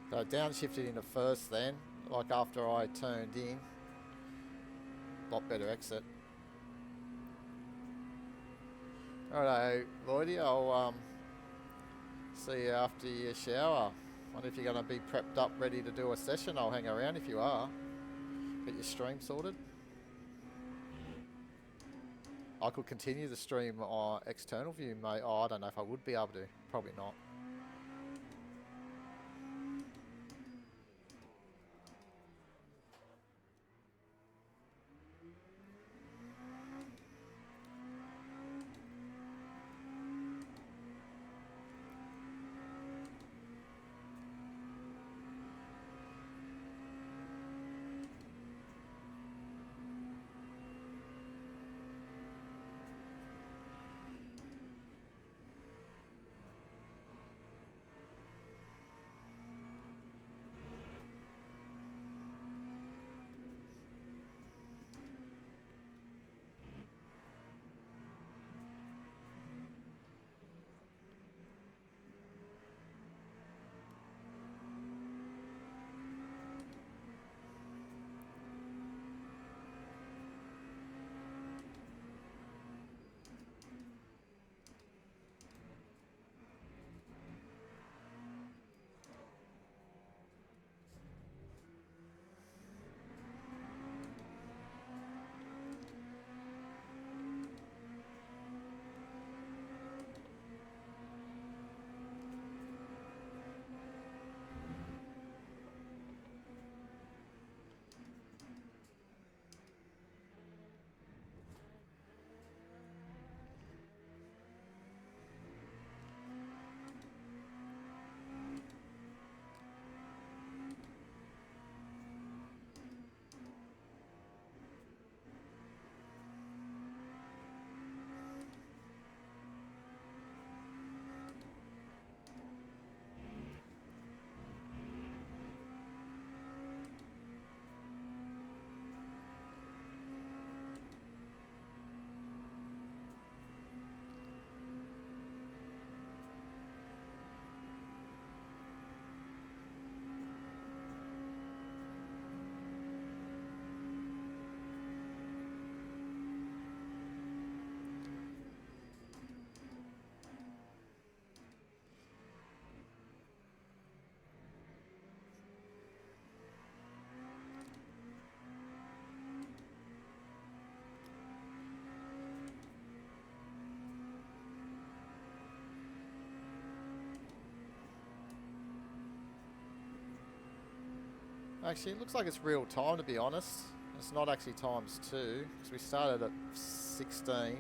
So downshifted into first then, like after I turned in. Lot better exit. Alright, Lloydie, I'll see you after your shower. Wonder if you're going to be prepped up, ready to do a session. I'll hang around if you are. Get your stream sorted. I could continue the stream on external view, mate. Oh, I don't know if I would be able to. Probably not. Actually, it looks like it's real time, to be honest. It's not actually times 2, because we started at 16.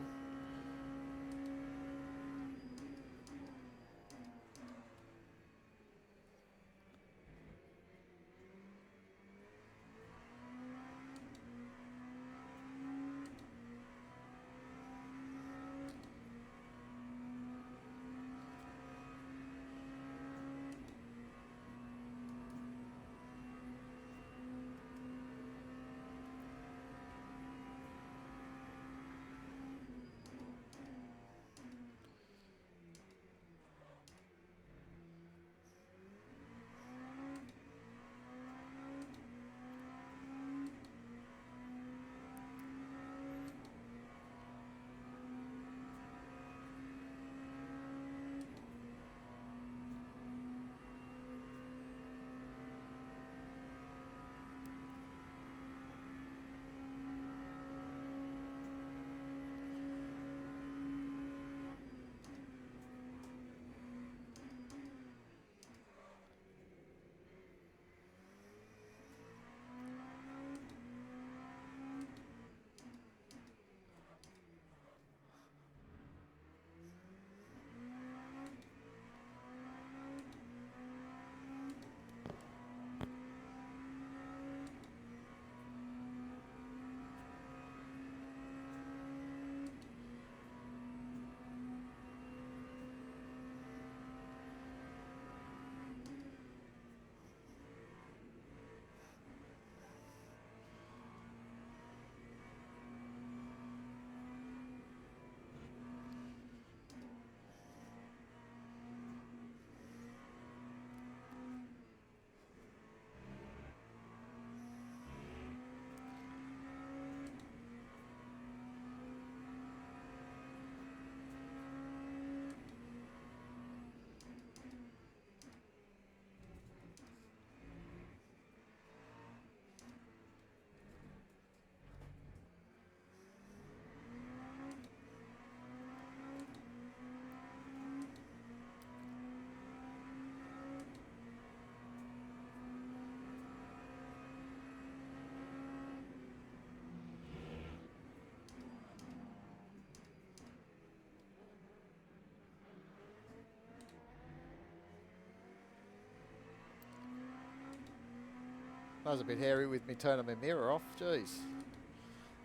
That was a bit hairy with me turning my mirror off. Jeez.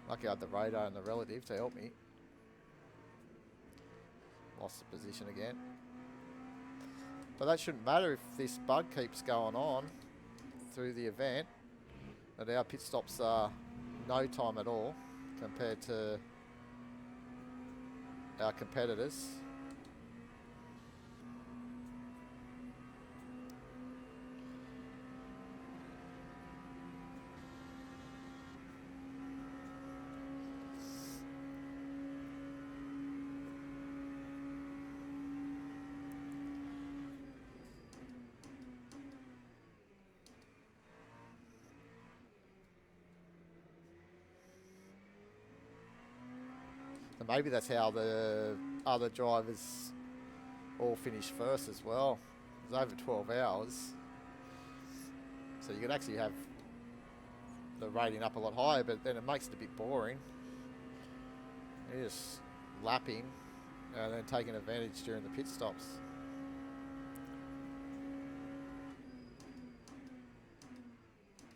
Lucky I had the radar and the relative to help me. Lost the position again. But that shouldn't matter if this bug keeps going on through the event. But our pit stops are no time at all compared to our competitors. And maybe that's how the other drivers all finished first as well. It was over 12 hours. So you could actually have the rating up a lot higher, but then it makes it a bit boring. You're just lapping and then taking advantage during the pit stops.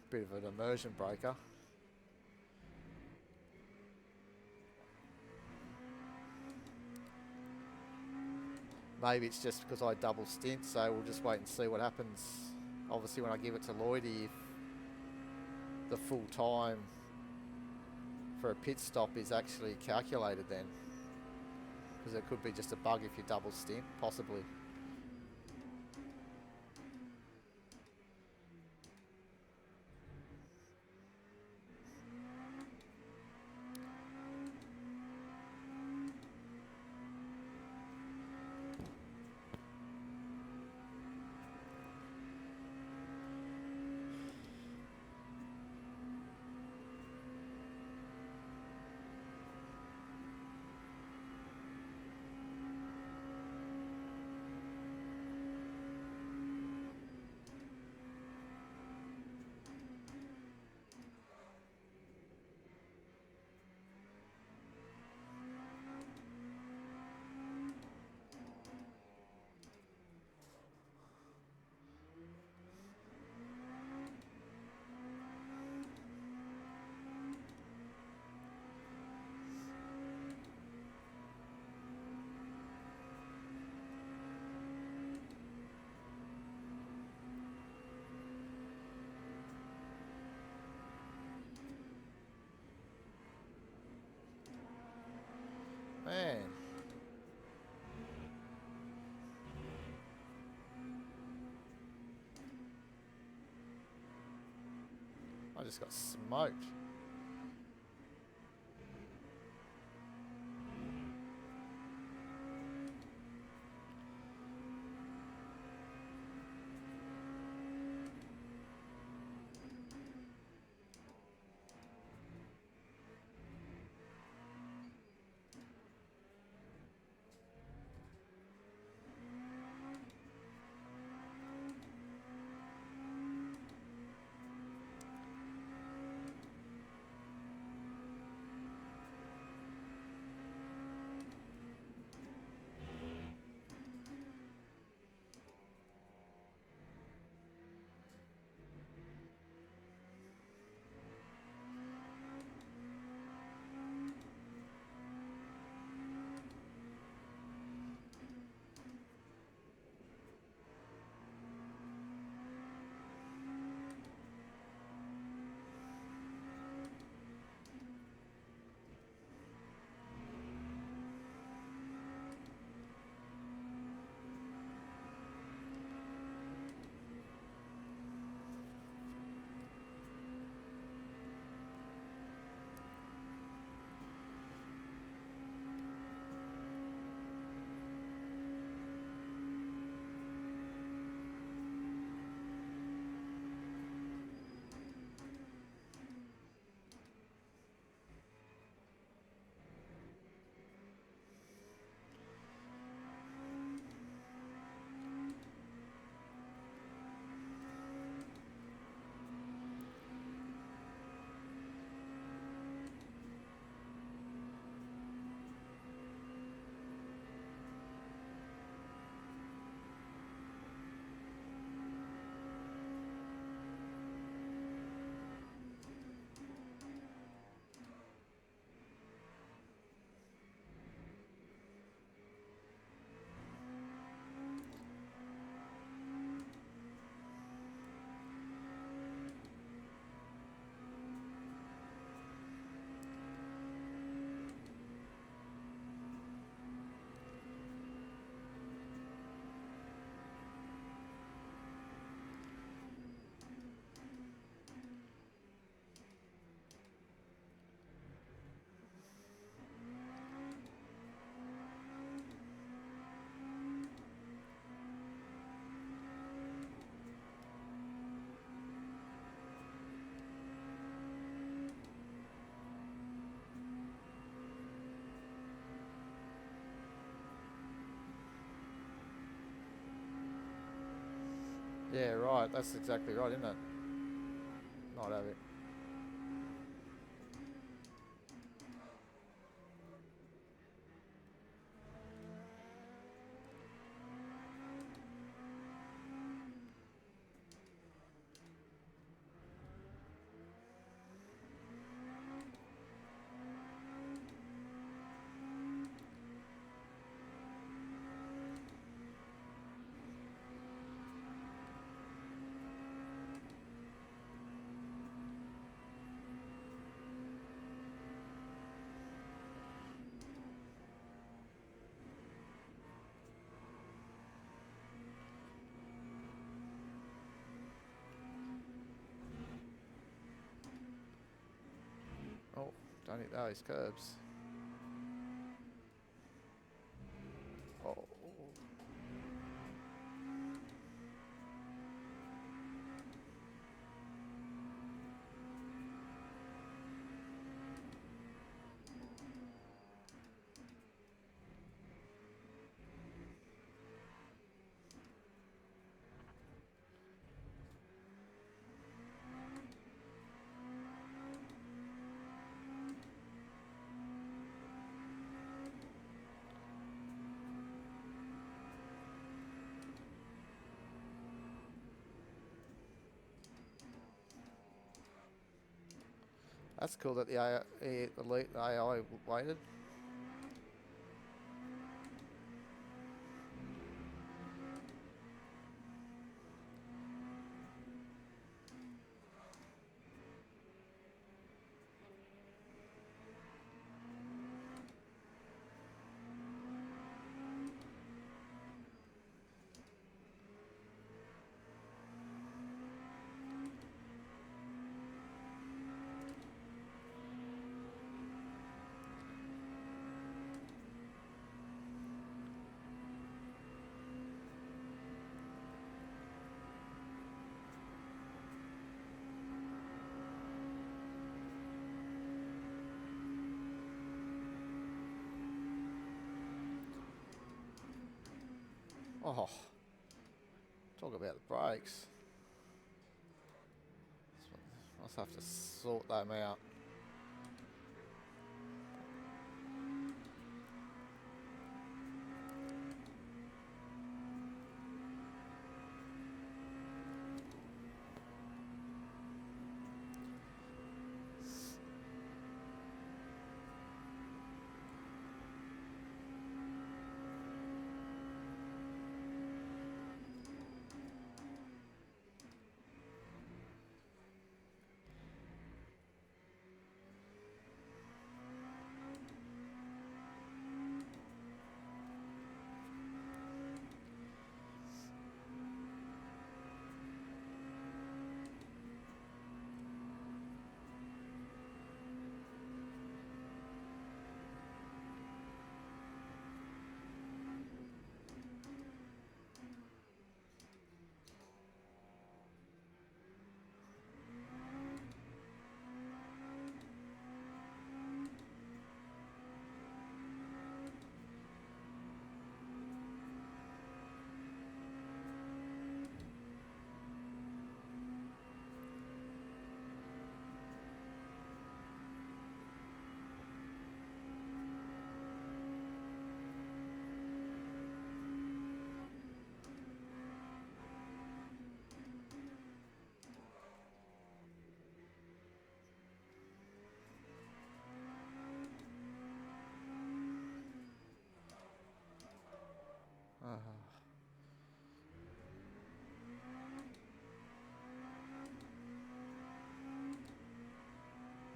Bit of an immersion breaker. Maybe it's just because I double stint, so we'll just wait and see what happens. Obviously when I give it to Lloydie, if the full time for a pit stop is actually calculated then. Because it could be just a bug if you double stint, possibly. I just got smoked. Yeah, right. That's exactly right, isn't it? Not have it. Oh, don't hit those curbs. Oh. That's cool that the AI waited. Oh, talk about the brakes. I'll have to sort them out.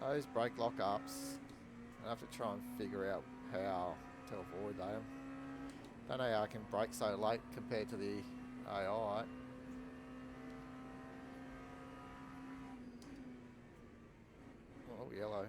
Those brake lock-ups, I have to try and figure out how to avoid them. Don't know how I can brake so late compared to the AI. Oh, yellow.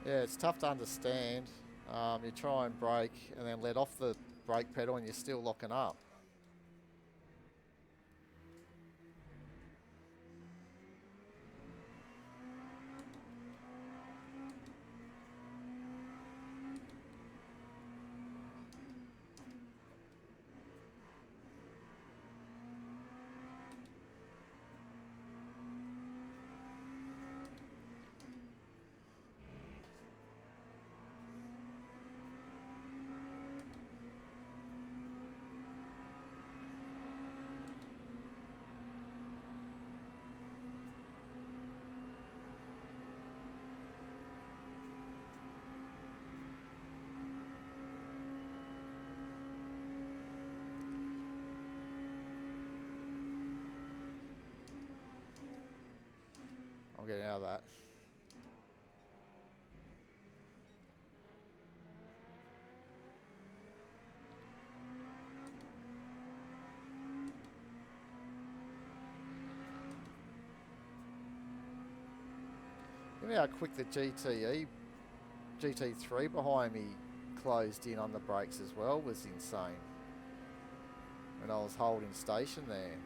Yeah, it's tough to understand. You try and brake and then let off the brake pedal and you're still locking up. I'm getting out of that. You know how quick the GT3 behind me closed in on the brakes as well was insane. When I was holding station there.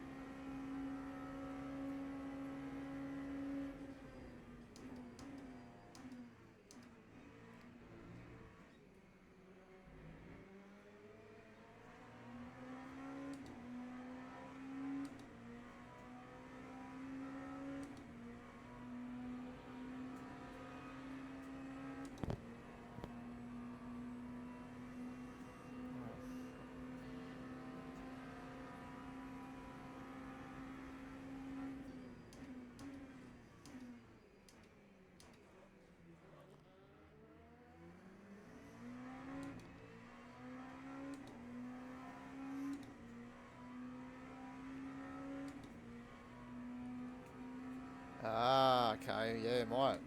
Ah, okay, yeah, might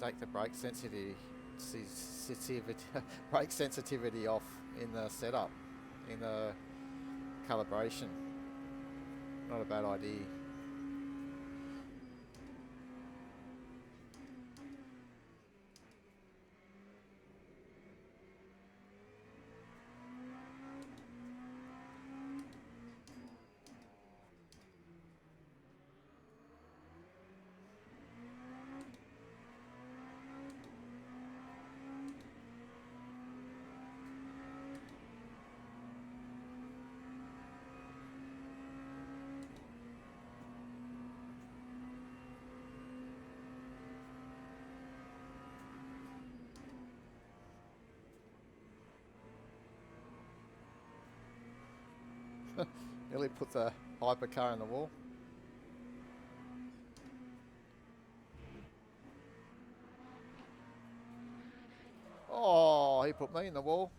take the brake sensitivity brake sensitivity off in the setup, in the calibration. Not a bad idea. Nearly put the hypercar in the wall. Oh, he put me in the wall.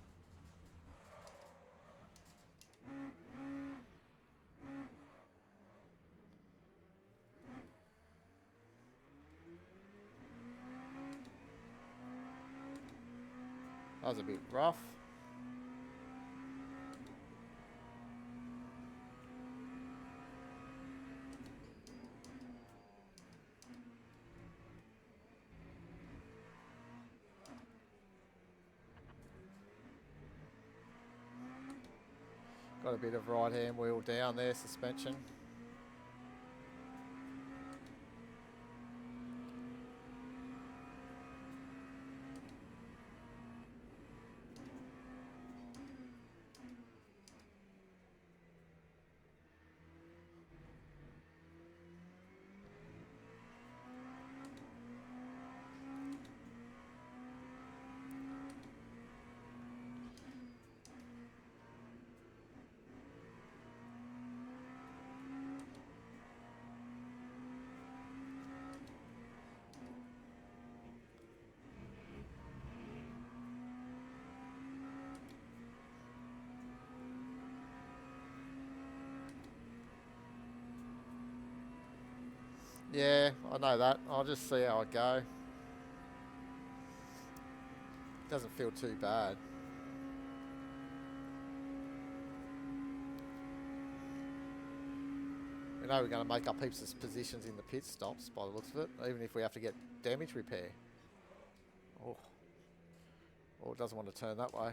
That was a bit rough. Got a bit of right hand wheel down there, suspension. Yeah, I know that. I'll just see how I go. Doesn't feel too bad. We know we're going to make up heaps of positions in the pit stops by the looks of it, even if we have to get damage repair. Oh, it doesn't want to turn that way.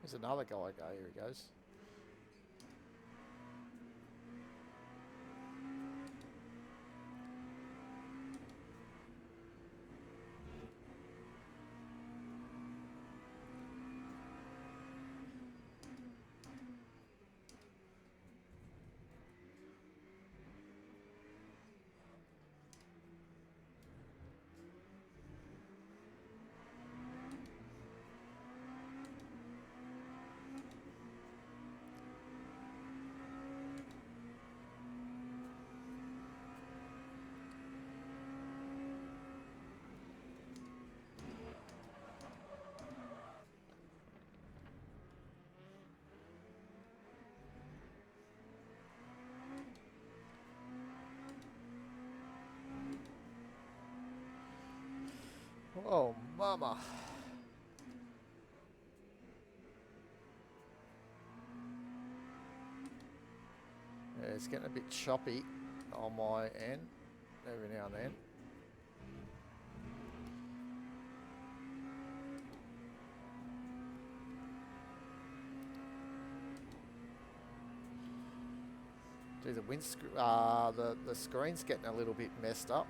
There's another guy go. Here he goes. Oh, mama. Yeah, it's getting a bit choppy on my end every now and then. The the screen's getting a little bit messed up.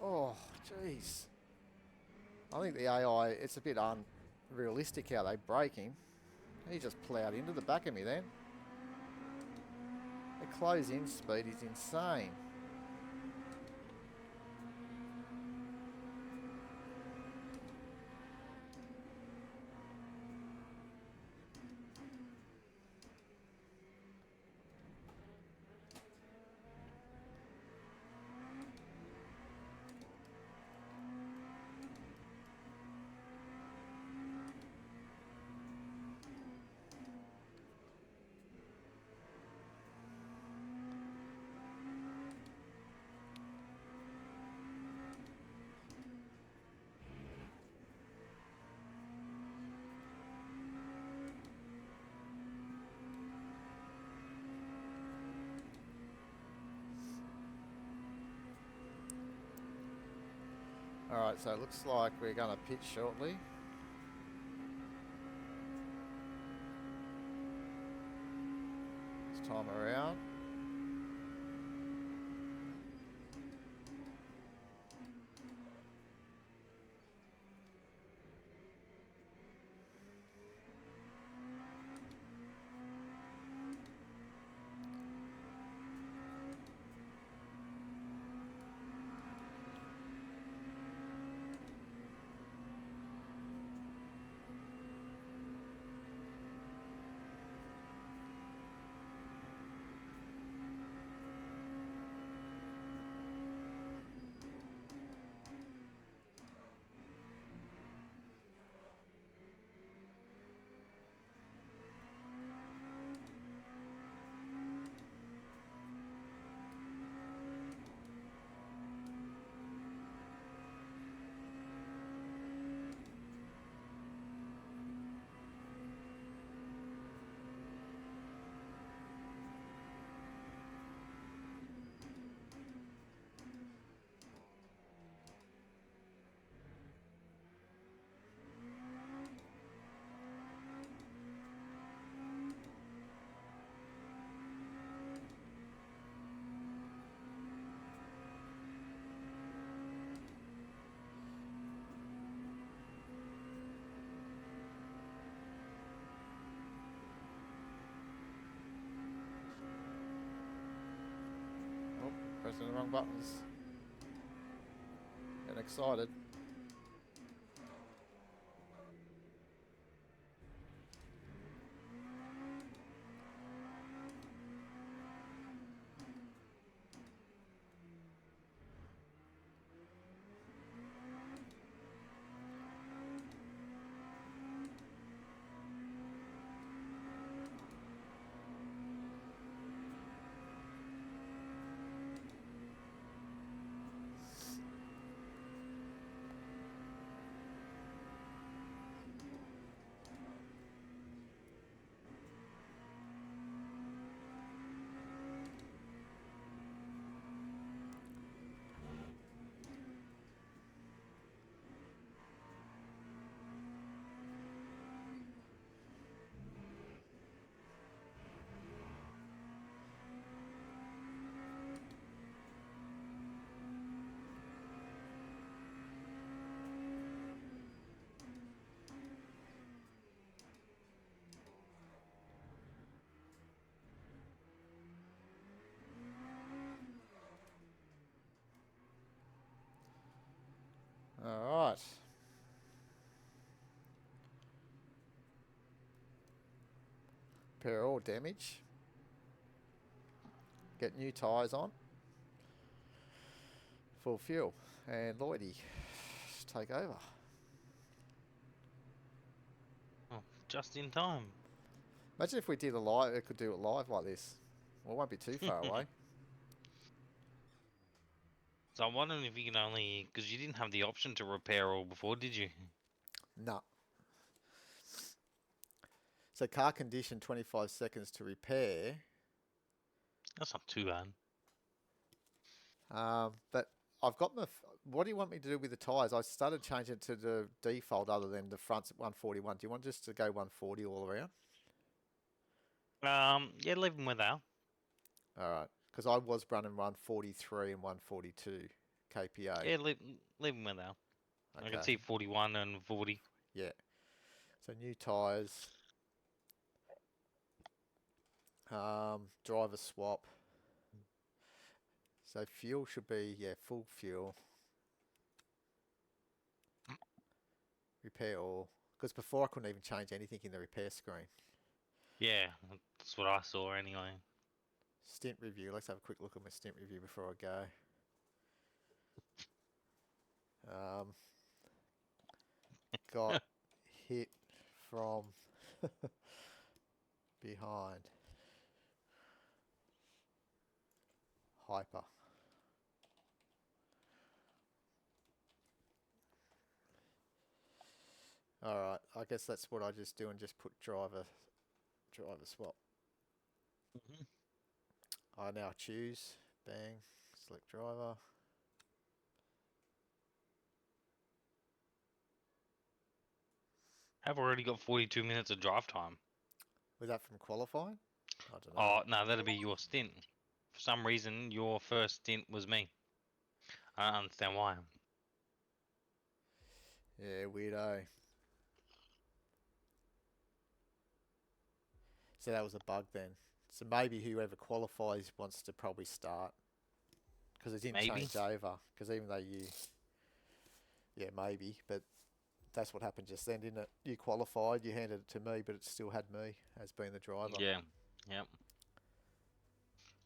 Oh, jeez. I think the AI, it's a bit unrealistic how they brake him. He just ploughed into the back of me then. The close-in speed is insane. Alright, so it looks like we're going to pitch shortly. This time around. Oh, pressing the wrong buttons. Getting excited. Alright. Repair all damage. Get new tyres on. Full fuel. And Lloydie, take over. Oh, just in time. Imagine if we did a live, it could do it live like this. Well, it won't be too far away. So I'm wondering if you can only, because you didn't have the option to repair all before, did you? No. So car condition 25 seconds to repair. That's not too bad. But I've got my. What do you want me to do with the tyres? I started changing it to the default other than the front's at 141. Do you want just to go 140 all around? Yeah, leave them where they are. All right. Because I was running 143 and 142 kPa. Yeah, leave them where they are. Okay. I can see 41 and 40. Yeah. So new tyres. Driver swap. So fuel should be, yeah, full fuel. Repair all. Because before I couldn't even change anything in the repair screen. Yeah, that's what I saw anyway. Stint review. Let's have a quick look at my stint review before I go. Got hit from behind. Hyper. Alright, I guess that's what I just do and just put driver swap. I now choose. Bang. Select driver. Have already got 42 minutes of drive time. Was that from qualifying? I don't know. Oh, no, that'll be your stint. For some reason, your first stint was me. I don't understand why. Yeah, weirdo. So that was a bug then. So maybe whoever qualifies wants to probably start. Because it didn't Maybe. change over. Because even though you... Yeah, maybe. But that's what happened just then, didn't it? You qualified, you handed it to me, but it still had me as being the driver. Yeah, yep.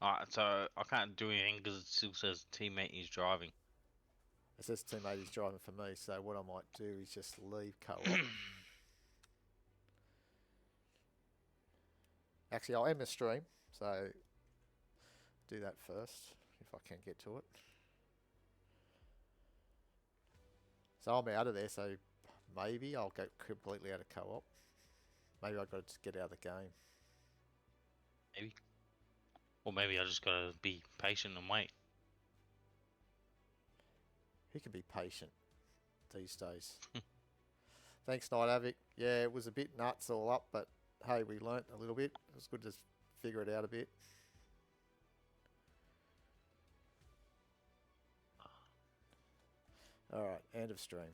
Alright, so I can't do anything because it still says teammate is driving. It says teammate is driving for me, so what I might do is just leave co-op. Actually, I'll end the stream, so do that first, if I can get to it. So I'm out of there, so maybe I'll go completely out of co-op. Maybe I've got to get out of the game. Maybe. Or maybe I just gotta be patient and wait. Who can be patient these days? Thanks, Night Havoc. Yeah, it was a bit nuts all up, but hey, we learnt a little bit. It was good to figure it out a bit. Alright, end of stream.